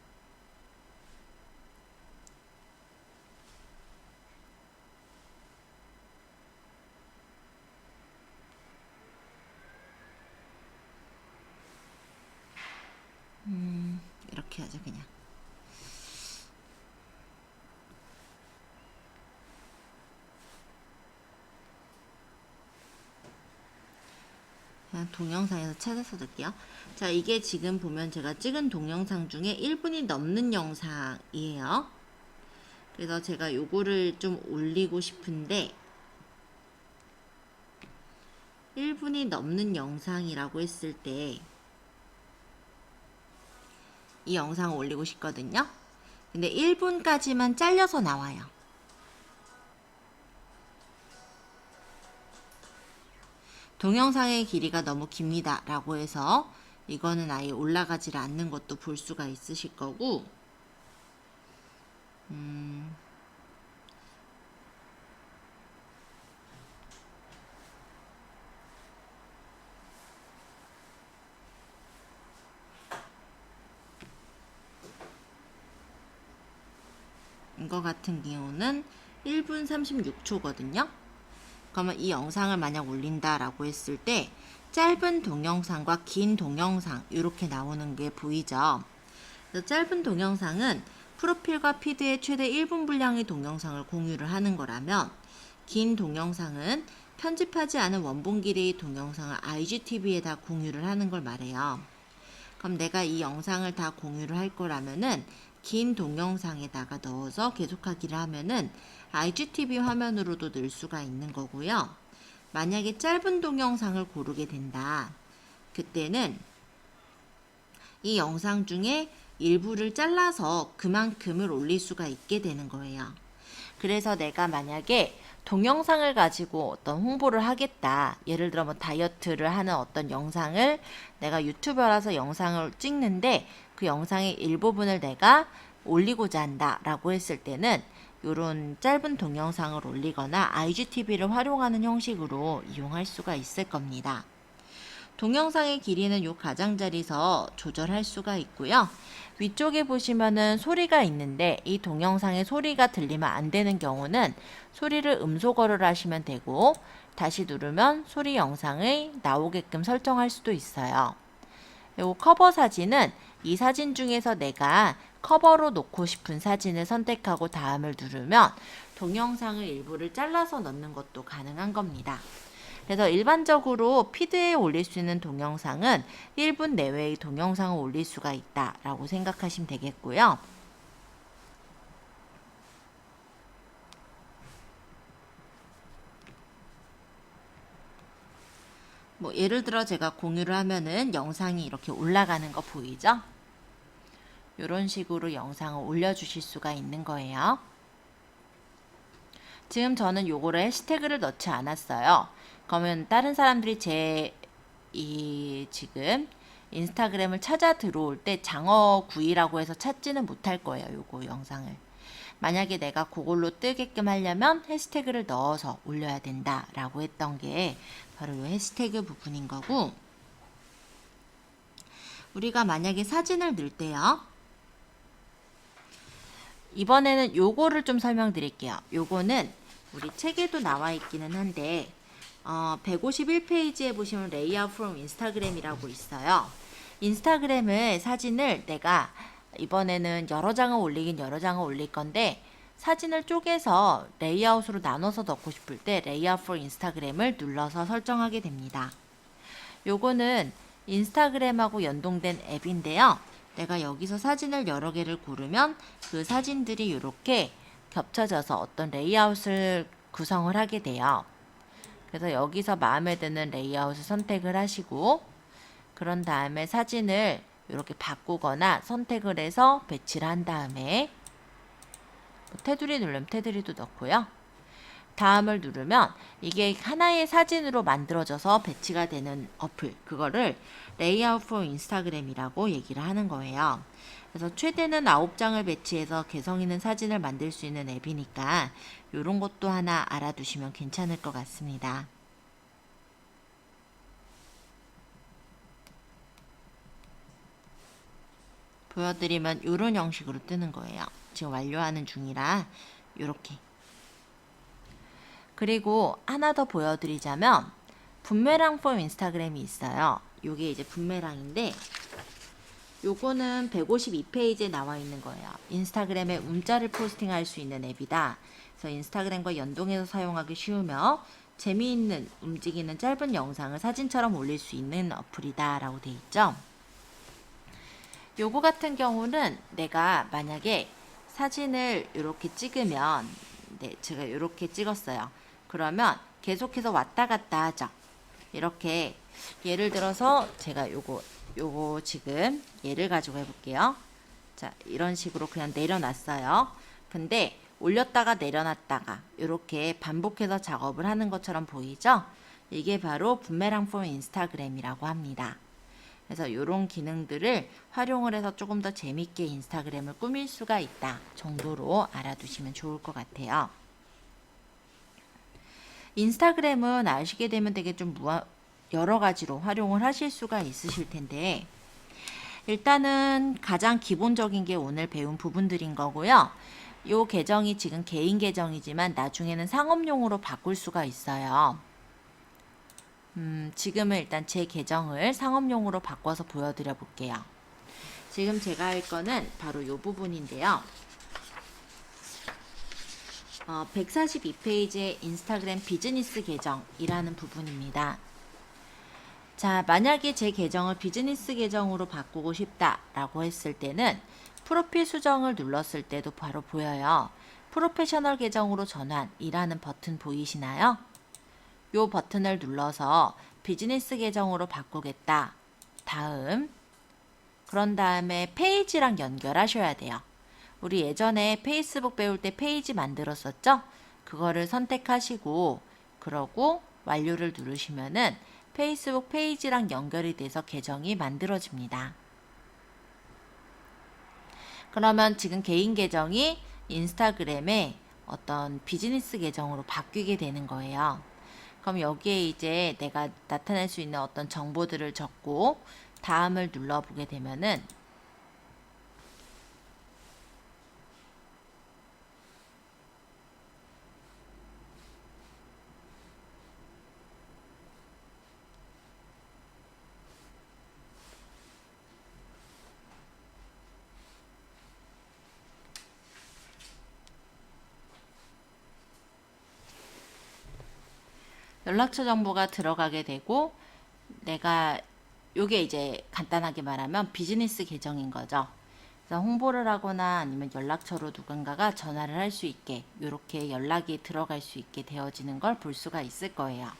Speaker 1: 이렇게 하자, 그냥. 그냥 동영상에서 찾아서 넣을게요. 자, 이게 지금 보면 제가 찍은 동영상 중에 1분이 넘는 영상이에요. 그래서 제가 요거를 좀 올리고 싶은데 1분이 넘는 영상이라고 했을 때 이 영상을 올리고 싶거든요. 근데 1분까지만 잘려서 나와요. 동영상의 길이가 너무 깁니다 라고 해서 이거는 아예 올라가지를 않는 것도 볼 수가 있으실 거고, 이거 같은 경우는 1분 36초거든요. 그러면 이 영상을 만약 올린다라고 했을 때 짧은 동영상과 긴 동영상 이렇게 나오는 게 보이죠. 그래서 짧은 동영상은 프로필과 피드에 최대 1분 분량의 동영상을 공유를 하는 거라면, 긴 동영상은 편집하지 않은 원본 길이의 동영상을 IGTV에다 공유를 하는 걸 말해요. 그럼 내가 이 영상을 다 공유를 할 거라면은 긴 동영상에다가 넣어서 계속하기를 하면은 IGTV 화면으로도 넣을 수가 있는 거고요. 만약에 짧은 동영상을 고르게 된다. 그때는 이 영상 중에 일부를 잘라서 그만큼을 올릴 수가 있게 되는 거예요. 그래서 내가 만약에 동영상을 가지고 어떤 홍보를 하겠다. 예를 들어 뭐 다이어트를 하는 어떤 영상을 내가 유튜버라서 영상을 찍는데 그 영상의 일부분을 내가 올리고자 한다 라고 했을 때는 요런 짧은 동영상을 올리거나 IGTV를 활용하는 형식으로 이용할 수가 있을 겁니다. 동영상의 길이는 요 가장자리에서 조절할 수가 있고요. 위쪽에 보시면은 소리가 있는데 이 동영상에 소리가 들리면 안 되는 경우는 소리를 음소거를 하시면 되고, 다시 누르면 소리 영상이 나오게끔 설정할 수도 있어요. 요 커버 사진은 이 사진 중에서 내가 커버로 놓고 싶은 사진을 선택하고 다음을 누르면 동영상의 일부를 잘라서 넣는 것도 가능한 겁니다. 그래서 일반적으로 피드에 올릴 수 있는 동영상은 1분 내외의 동영상을 올릴 수가 있다라고 생각하시면 되겠고요. 뭐 예를 들어 제가 공유를 하면은 영상이 이렇게 올라가는 거 보이죠? 이런 식으로 영상을 올려주실 수가 있는 거예요. 지금 저는 요거를 해시태그를 넣지 않았어요. 그러면 다른 사람들이 지금 인스타그램을 찾아 들어올 때 장어구이라고 해서 찾지는 못할 거예요. 요거 영상을. 만약에 내가 그걸로 뜨게끔 하려면 해시태그를 넣어서 올려야 된다라고 했던 게 바로 요 해시태그 부분인 거고, 우리가 만약에 사진을 넣을 때요. 이번에는 요거를 좀 설명드릴게요. 요거는 우리 책에도 나와 있기는 한데 151페이지에 보시면 레이아웃 프롬 인스타그램이라고 있어요. 인스타그램을 사진을 내가 이번에는 여러 장을 올리긴 여러 장을 올릴 건데 사진을 쪼개서 레이아웃으로 나눠서 넣고 싶을 때 레이아웃 프롬 인스타그램을 눌러서 설정하게 됩니다. 요거는 인스타그램하고 연동된 앱인데요. 내가 여기서 사진을 여러 개를 고르면 그 사진들이 이렇게 겹쳐져서 어떤 레이아웃을 구성을 하게 돼요. 그래서 여기서 마음에 드는 레이아웃을 선택을 하시고, 그런 다음에 사진을 이렇게 바꾸거나 선택을 해서 배치를 한 다음에 테두리 누르면 테두리도 넣고요. 다음을 누르면 이게 하나의 사진으로 만들어져서 배치가 되는 어플, 그거를 레이아웃 프롬 인스타그램이라고 얘기를 하는 거예요. 그래서 최대는 9장을 배치해서 개성 있는 사진을 만들 수 있는 앱이니까 이런 것도 하나 알아두시면 괜찮을 것 같습니다. 보여드리면 이런 형식으로 뜨는 거예요. 지금 완료하는 중이라 이렇게. 그리고 하나 더 보여드리자면 붐메랑 폼 인스타그램이 있어요. 요게 이제 붐메랑인데 요거는 152페이지에 나와 있는 거예요. 인스타그램에 문자를 포스팅할 수 있는 앱이다. 그래서 인스타그램과 연동해서 사용하기 쉬우며 재미있는 움직이는 짧은 영상을 사진처럼 올릴 수 있는 어플이다 라고 돼 있죠. 요거 같은 경우는 내가 만약에 사진을 이렇게 찍으면, 네, 제가 이렇게 찍었어요. 그러면 계속해서 왔다 갔다 하죠. 이렇게 예를 들어서 제가 요거 지금 예를 가지고 해볼게요. 자, 이런 식으로 그냥 내려놨어요. 근데 올렸다가 내려놨다가 이렇게 반복해서 작업을 하는 것처럼 보이죠? 이게 바로 부메랑 폼 인스타그램이라고 합니다. 그래서 이런 기능들을 활용을 해서 조금 더 재밌게 인스타그램을 꾸밀 수가 있다 정도로 알아두시면 좋을 것 같아요. 인스타그램은 아시게 되면 되게 좀 여러 가지로 활용을 하실 수가 있으실 텐데, 일단은 가장 기본적인 게 오늘 배운 부분들인 거고요. 요 계정이 지금 개인 계정이지만 나중에는 상업용으로 바꿀 수가 있어요. 지금은 일단 제 계정을 상업용으로 바꿔서 보여드려 볼게요. 지금 제가 할 거는 바로 요 부분인데요. 142페이지의 인스타그램 비즈니스 계정이라는 부분입니다. 자, 만약에 제 계정을 비즈니스 계정으로 바꾸고 싶다라고 했을 때는 프로필 수정을 눌렀을 때도 바로 보여요. 프로페셔널 계정으로 전환이라는 버튼 보이시나요? 요 버튼을 눌러서 비즈니스 계정으로 바꾸겠다. 다음, 그런 다음에 페이지랑 연결하셔야 돼요. 우리 예전에 페이스북 배울 때 페이지 만들었었죠? 그거를 선택하시고 그러고 완료를 누르시면은 페이스북 페이지랑 연결이 돼서 계정이 만들어집니다. 그러면 지금 개인 계정이 인스타그램의 어떤 비즈니스 계정으로 바뀌게 되는 거예요. 그럼 여기에 이제 내가 나타낼 수 있는 어떤 정보들을 적고 다음을 눌러보게 되면은 연락처 정보가 들어가게 되고, 내가 요게 이제 간단하게 말하면 비즈니스 계정인 거죠. 그래서 홍보를 하거나 아니면 연락처로 누군가가 전화를 할 수 있게 이렇게 연락이 들어갈 수 있게 되어지는 걸 볼 수가 있을 거예요.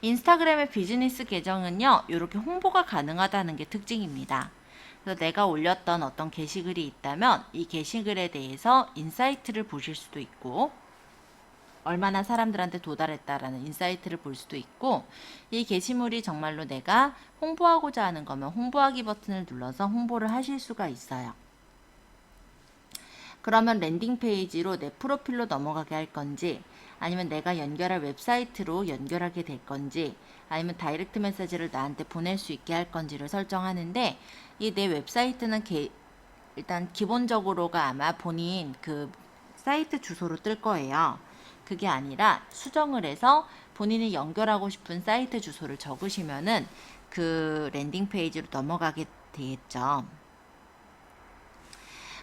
Speaker 1: 인스타그램의 비즈니스 계정은요, 이렇게 홍보가 가능하다는 게 특징입니다. 그래서 내가 올렸던 어떤 게시글이 있다면 이 게시글에 대해서 인사이트를 보실 수도 있고, 얼마나 사람들한테 도달했다라는 인사이트를 볼 수도 있고, 이 게시물이 정말로 내가 홍보하고자 하는 거면 홍보하기 버튼을 눌러서 홍보를 하실 수가 있어요. 그러면 랜딩 페이지로 내 프로필로 넘어가게 할 건지, 아니면 내가 연결할 웹사이트로 연결하게 될 건지, 아니면 다이렉트 메시지를 나한테 보낼 수 있게 할 건지를 설정하는데, 이 내 웹사이트는 일단 기본적으로가 아마 본인 그 사이트 주소로 뜰 거예요. 그게 아니라 수정을 해서 본인이 연결하고 싶은 사이트 주소를 적으시면은 그 랜딩 페이지로 넘어가게 되겠죠.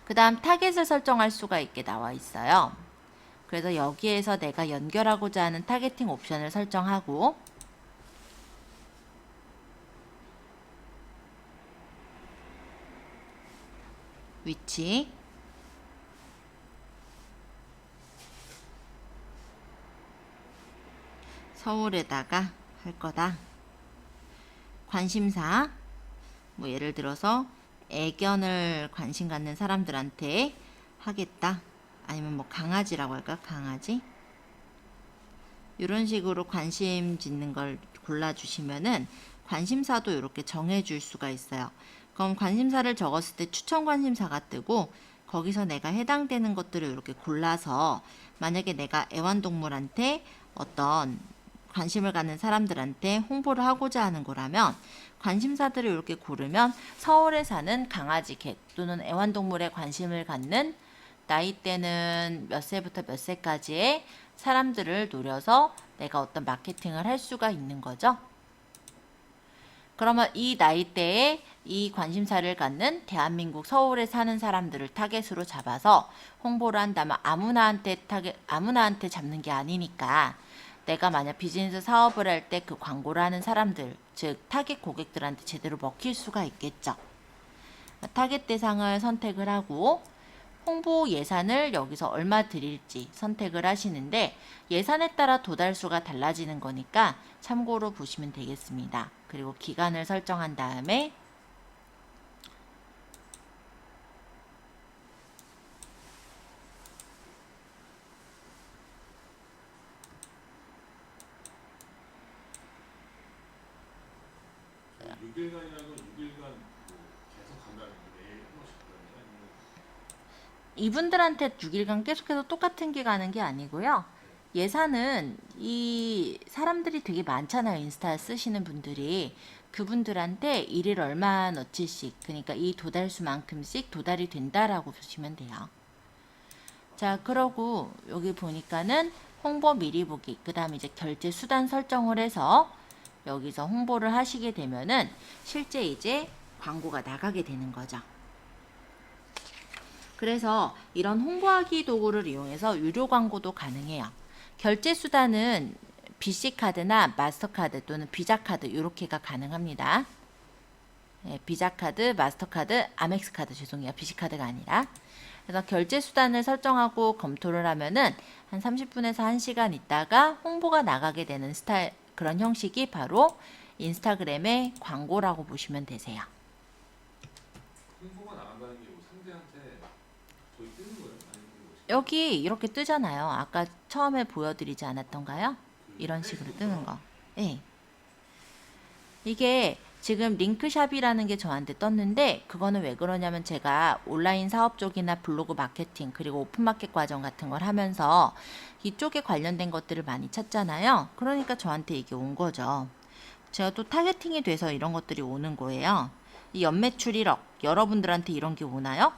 Speaker 1: 그 다음 타겟을 설정할 수가 있게 나와 있어요. 그래서 여기에서 내가 연결하고자 하는 타겟팅 옵션을 설정하고, 위치, 서울에다가 할 거다. 관심사, 뭐 예를 들어서 애견을 관심 갖는 사람들한테 하겠다. 아니면 뭐 강아지라고 할까? 강아지. 이런 식으로 관심 짓는 걸 골라주시면은 관심사도 이렇게 정해줄 수가 있어요. 그럼 관심사를 적었을 때 추천 관심사가 뜨고, 거기서 내가 해당되는 것들을 이렇게 골라서 만약에 내가 애완동물한테 어떤 관심을 갖는 사람들한테 홍보를 하고자 하는 거라면 관심사들을 이렇게 고르면 서울에 사는 강아지, 개 또는 애완동물에 관심을 갖는 나이대는 몇 세부터 몇 세까지의 사람들을 노려서 내가 어떤 마케팅을 할 수가 있는 거죠. 그러면 이 나이대에 이 관심사를 갖는 대한민국 서울에 사는 사람들을 타겟으로 잡아서 홍보를 한다면 아무나한테 잡는 게 아니니까 내가 만약 비즈니스 사업을 할 때 그 광고를 하는 사람들, 즉 타겟 고객들한테 제대로 먹힐 수가 있겠죠. 타겟 대상을 선택을 하고 홍보 예산을 여기서 얼마 드릴지 선택을 하시는데 예산에 따라 도달수가 달라지는 거니까 참고로 보시면 되겠습니다. 그리고 기간을 설정한 다음에
Speaker 2: 그 6일간이라는 건 6일간 뭐 계속 간다는 거 매일 한 번씩 간다는 게 아니면
Speaker 1: 이분들한테 6일간 계속해서 똑같은 게 가는 게 아니고요. 예산은 이 사람들이 되게 많잖아요. 인스타 쓰시는 분들이. 그분들한테 일일 얼마어치씩, 그러니까 이 도달수만큼씩 도달이 된다라고 보시면 돼요. 자, 그러고 여기 보니까는 홍보 미리 보기, 그 다음에 이제 결제 수단 설정을 해서 여기서 홍보를 하시게 되면은 실제 이제 광고가 나가게 되는 거죠. 그래서 이런 홍보하기 도구를 이용해서 유료 광고도 가능해요. 결제 수단은 BC카드나 마스터카드 또는 비자카드 이렇게가 가능합니다. 네, 비자카드, 마스터카드, 아멕스카드 죄송해요. BC카드가 아니라. 그래서 결제 수단을 설정하고 검토를 하면은 한 30분에서 1시간 있다가 홍보가 나가게 되는 그런 형식이 바로 인스타그램의 광고라고 보시면 되세요.
Speaker 2: 홍보가 나간다는 게 뭐 상대한테 저희 뜨는 거예요? 아니면 뭐
Speaker 1: 여기 이렇게 뜨잖아요. 아까 처음에 보여드리지 않았던가요? 이런 식으로 뜨는 거. 네. 이게 지금 링크샵이라는 게 저한테 떴는데 그거는 왜 그러냐면 제가 온라인 사업 쪽이나 블로그 마케팅 그리고 오픈마켓 과정 같은 걸 하면서 이쪽에 관련된 것들을 많이 찾잖아요. 그러니까 저한테 이게 온 거죠. 제가 또 타겟팅이 돼서 이런 것들이 오는 거예요. 이 연매출 1억 여러분들한테 이런 게 오나요?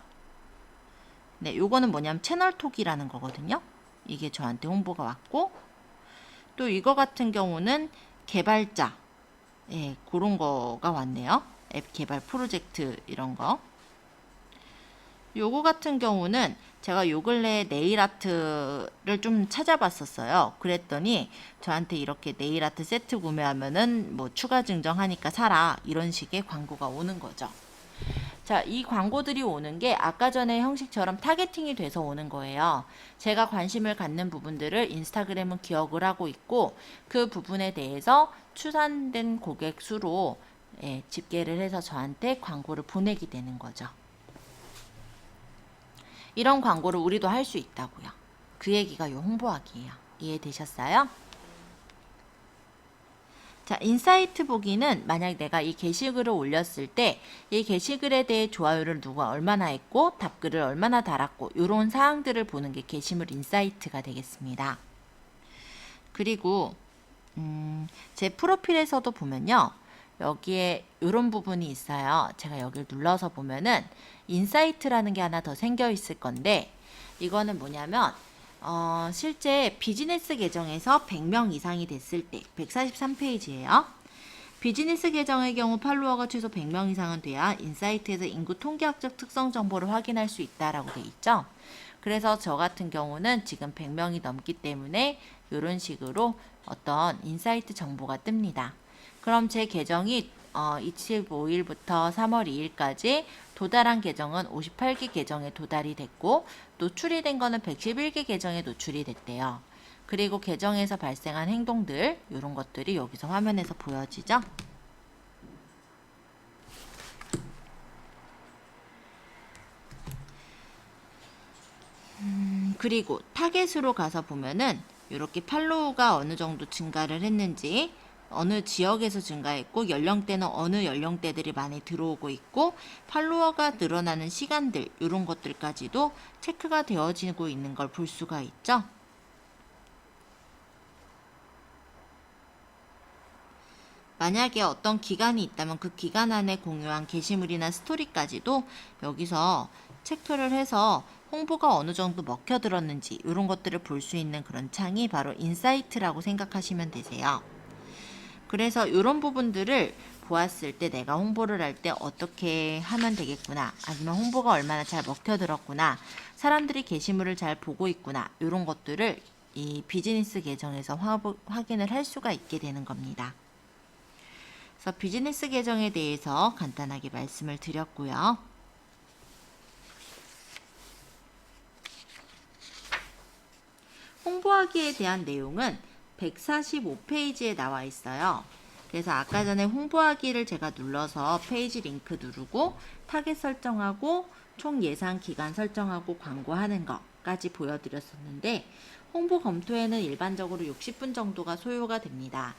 Speaker 1: 네, 요거는 뭐냐면 채널톡이라는 거거든요. 이게 저한테 홍보가 왔고 또 이거 같은 경우는 개발자, 예, 그런 거가 왔네요. 앱 개발 프로젝트 이런 거. 요거 같은 경우는 제가 요 근래 네일 아트를 좀 찾아봤었어요. 그랬더니 저한테 이렇게 네일 아트 세트 구매하면은 뭐 추가 증정하니까 사라 이런 식의 광고가 오는 거죠. 자, 이 광고들이 오는 게 아까 전에 형식처럼 타겟팅이 돼서 오는 거예요. 제가 관심을 갖는 부분들을 인스타그램은 기억을 하고 있고 그 부분에 대해서 추산된 고객 수로 집계를 해서 저한테 광고를 보내게 되는 거죠. 이런 광고를 우리도 할 수 있다고요. 그 얘기가 요 홍보하기예요. 이해되셨어요? 자, 인사이트 보기는 만약 내가 이 게시글을 올렸을 때 이 게시글에 대해 좋아요를 누가 얼마나 했고 답글을 얼마나 달았고 이런 사항들을 보는 게 게시물 인사이트가 되겠습니다. 그리고 제 프로필에서도 보면요. 여기에 이런 부분이 있어요. 제가 여기를 눌러서 보면은 인사이트라는 게 하나 더 생겨 있을 건데 이거는 뭐냐면 실제 비즈니스 계정에서 100명 이상이 됐을 때 143페이지예요. 비즈니스 계정의 경우 팔로워가 최소 100명 이상은 돼야 인사이트에서 인구 통계학적 특성 정보를 확인할 수 있다라고 돼 있죠. 그래서 저 같은 경우는 지금 100명이 넘기 때문에 이런 식으로 어떤 인사이트 정보가 뜹니다. 그럼 제 계정이 25일부터 3월 2일까지 도달한 계정은 58개 계정에 도달이 됐고 노출이 된 거는 111개 계정에 노출이 됐대요. 그리고 계정에서 발생한 행동들 이런 것들이 여기서 화면에서 보여지죠. 그리고 타겟으로 가서 보면은 이렇게 팔로우가 어느 정도 증가를 했는지 어느 지역에서 증가했고 연령대는 어느 연령대들이 많이 들어오고 있고 팔로워가 늘어나는 시간들 이런 것들까지도 체크가 되어지고 있는 걸 볼 수가 있죠. 만약에 어떤 기간이 있다면 그 기간 안에 공유한 게시물이나 스토리까지도 여기서 체크를 해서 홍보가 어느 정도 먹혀들었는지 이런 것들을 볼 수 있는 그런 창이 바로 인사이트라고 생각하시면 되세요. 그래서 이런 부분들을 보았을 때 내가 홍보를 할 때 어떻게 하면 되겠구나, 아니면 홍보가 얼마나 잘 먹혀들었구나, 사람들이 게시물을 잘 보고 있구나, 이런 것들을 이 비즈니스 계정에서 확인을 할 수가 있게 되는 겁니다. 그래서 비즈니스 계정에 대해서 간단하게 말씀을 드렸고요. 홍보하기에 대한 내용은 145페이지에 나와 있어요. 그래서 아까 전에 홍보하기를 제가 눌러서 페이지 링크 누르고 타겟 설정하고 총 예상 기간 설정하고 광고하는 것까지 보여드렸었는데, 홍보 검토에는 일반적으로 60분 정도가 소요가 됩니다.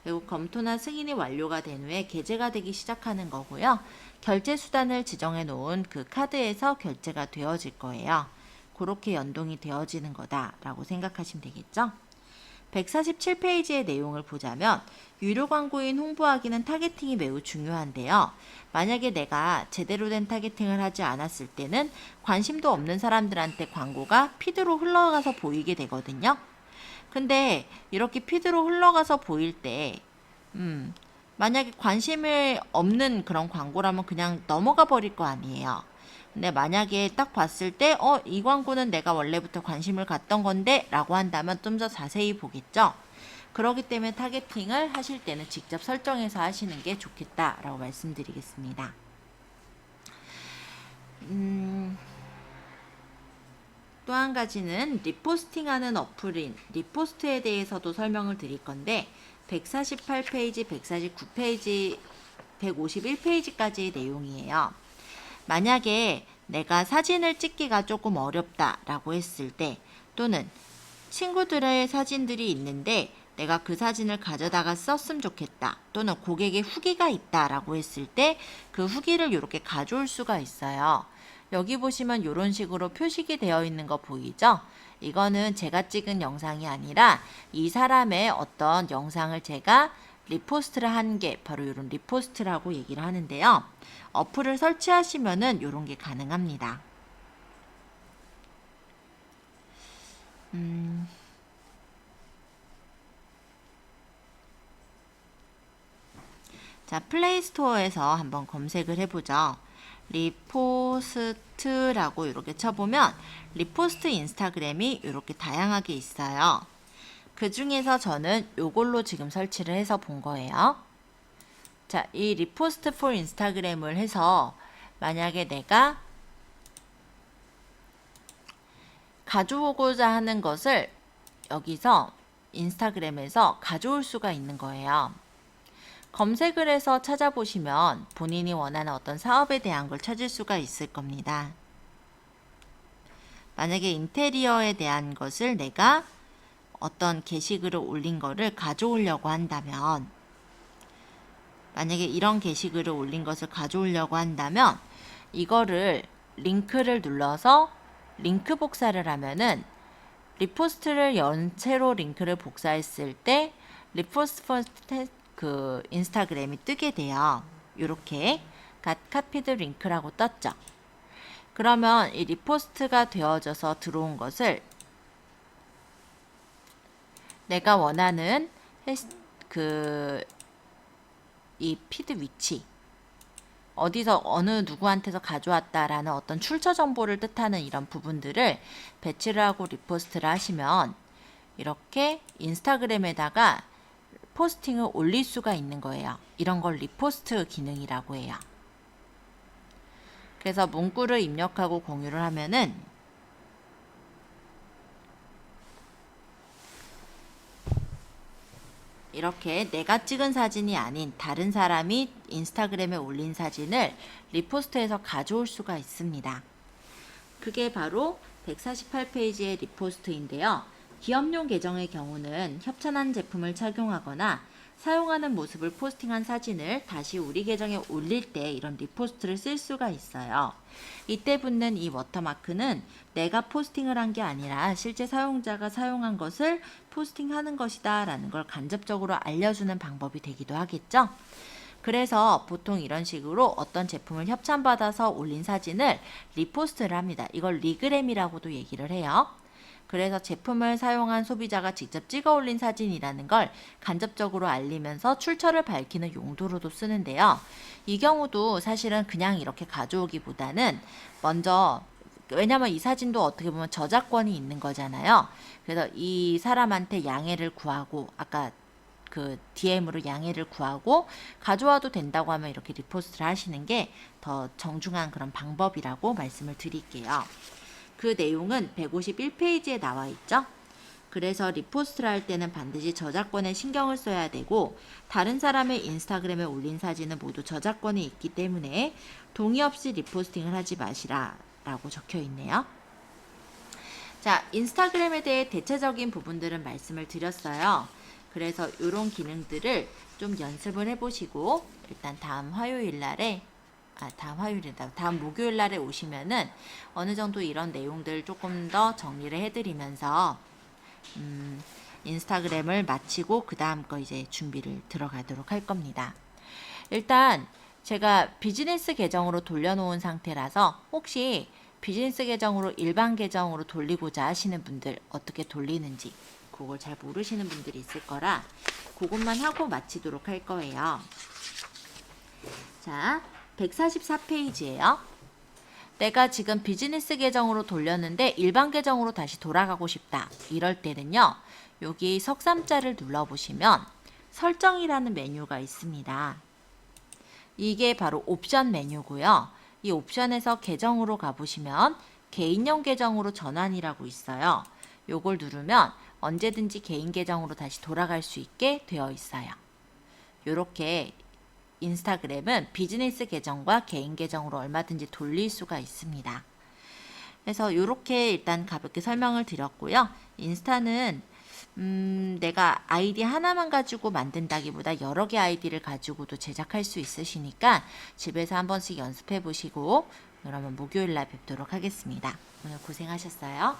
Speaker 1: 그리고 검토나 승인이 완료가 된 후에 게재가 되기 시작하는 거고요. 결제 수단을 지정해 놓은 그 카드에서 결제가 되어질 거예요. 그렇게 연동이 되어지는 거다라고 생각하시면 되겠죠? 147페이지의 내용을 보자면, 유료 광고인 홍보하기는 타겟팅이 매우 중요한데요. 만약에 내가 제대로 된 타겟팅을 하지 않았을 때는 관심도 없는 사람들한테 광고가 피드로 흘러가서 보이게 되거든요. 근데 이렇게 피드로 흘러가서 보일 때 만약에 관심을 없는 그런 광고라면 그냥 넘어가 버릴 거 아니에요. 근데 만약에 딱 봤을 때 이 광고는 내가 원래부터 관심을 갖던 건데 라고 한다면 좀 더 자세히 보겠죠. 그렇기 때문에 타겟팅을 하실 때는 직접 설정해서 하시는 게 좋겠다라고 말씀드리겠습니다. 또 한 가지는 리포스팅하는 어플인 리포스트에 대해서도 설명을 드릴 건데, 148페이지, 149페이지, 151페이지까지의 내용이에요. 만약에 내가 사진을 찍기가 조금 어렵다라고 했을 때, 또는 친구들의 사진들이 있는데 내가 그 사진을 가져다가 썼으면 좋겠다, 또는 고객의 후기가 있다라고 했을 때 그 후기를 이렇게 가져올 수가 있어요. 여기 보시면 이런 식으로 표식이 되어 있는 거 보이죠? 이거는 제가 찍은 영상이 아니라 이 사람의 어떤 영상을 제가 리포스트를 한 게 바로 이런 리포스트라고 얘기를 하는데요. 어플을 설치하시면은 이런 게 가능합니다. 자, 플레이스토어에서 한번 검색을 해보죠. 리포스트라고 이렇게 쳐보면 리포스트 인스타그램이 이렇게 다양하게 있어요. 그 중에서 저는 이걸로 지금 설치를 해서 본 거예요. 자, 이 리포스트 for 인스타그램을 해서 만약에 내가 가져오고자 하는 것을 여기서 인스타그램에서 가져올 수가 있는 거예요. 검색을 해서 찾아보시면 본인이 원하는 어떤 사업에 대한 걸 찾을 수가 있을 겁니다. 만약에 인테리어에 대한 것을 내가 어떤 게시글을 올린 거를 가져오려고 한다면, 만약에 이런 게시글을 올린 것을 가져오려고 한다면 이거를 링크를 눌러서 링크 복사를 하면은 리포스트를 연체로 링크를 복사했을 때 리포스트 그 인스타그램이 뜨게 돼요. 이렇게 카피드 링크라고 떴죠. 그러면 이 리포스트가 되어져서 들어온 것을 내가 원하는 이 피드 위치, 어디서 어느 누구한테서 가져왔다라는 어떤 출처 정보를 뜻하는 이런 부분들을 배치를 하고 리포스트를 하시면 이렇게 인스타그램에다가 포스팅을 올릴 수가 있는 거예요. 이런 걸 리포스트 기능이라고 해요. 그래서 문구를 입력하고 공유를 하면은 이렇게 내가 찍은 사진이 아닌 다른 사람이 인스타그램에 올린 사진을 리포스트해서 가져올 수가 있습니다. 그게 바로 148페이지의 리포스트인데요. 기업용 계정의 경우는 협찬한 제품을 착용하거나 사용하는 모습을 포스팅한 사진을 다시 우리 계정에 올릴 때 이런 리포스트를 쓸 수가 있어요. 이때 붙는 이 워터마크는 내가 포스팅을 한 게 아니라 실제 사용자가 사용한 것을 포스팅하는 것이다 라는 걸 간접적으로 알려주는 방법이 되기도 하겠죠. 그래서 보통 이런 식으로 어떤 제품을 협찬받아서 올린 사진을 리포스트를 합니다. 이걸 리그램이라고도 얘기를 해요. 그래서 제품을 사용한 소비자가 직접 찍어 올린 사진이라는 걸 간접적으로 알리면서 출처를 밝히는 용도로도 쓰는데요. 이 경우도 사실은 그냥 이렇게 가져오기보다는 먼저, 왜냐면 이 사진도 어떻게 보면 저작권이 있는 거잖아요. 그래서 이 사람한테 양해를 구하고, 아까 그 DM으로 양해를 구하고 가져와도 된다고 하면 이렇게 리포스트를 하시는 게 더 정중한 그런 방법이라고 말씀을 드릴게요. 그 내용은 151페이지에 나와 있죠. 그래서 리포스트를 할 때는 반드시 저작권에 신경을 써야 되고, 다른 사람의 인스타그램에 올린 사진은 모두 저작권이 있기 때문에 동의 없이 리포스팅을 하지 마시라 라고 적혀 있네요. 자, 인스타그램에 대해 대체적인 부분들은 말씀을 드렸어요. 그래서 이런 기능들을 좀 연습을 해보시고, 일단 다음 목요일 날에 오시면은 어느 정도 이런 내용들 조금 더 정리를 해드리면서 인스타그램을 마치고 그 다음 거 이제 준비를 들어가도록 할 겁니다. 일단 제가 비즈니스 계정으로 돌려놓은 상태라서 혹시 비즈니스 계정으로 일반 계정으로 돌리고자 하시는 분들 어떻게 돌리는지 그걸 잘 모르시는 분들이 있을 거라 그것만 하고 마치도록 할 거예요. 자, 144페이지예요. 내가 지금 비즈니스 계정으로 돌렸는데 일반 계정으로 다시 돌아가고 싶다. 이럴 때는요. 여기 석삼자를 눌러보시면 설정이라는 메뉴가 있습니다. 이게 바로 옵션 메뉴고요. 이 옵션에서 계정으로 가보시면 개인용 계정으로 전환이라고 있어요. 요걸 누르면 언제든지 개인 계정으로 다시 돌아갈 수 있게 되어 있어요. 요렇게 인스타그램은 비즈니스 계정과 개인 계정으로 얼마든지 돌릴 수가 있습니다. 그래서 요렇게 일단 가볍게 설명을 드렸고요. 인스타는 내가 아이디 하나만 가지고 만든다기보다 여러 개 아이디를 가지고도 제작할 수 있으시니까 집에서 한 번씩 연습해 보시고 그러면 목요일 날 뵙도록 하겠습니다. 오늘 고생하셨어요.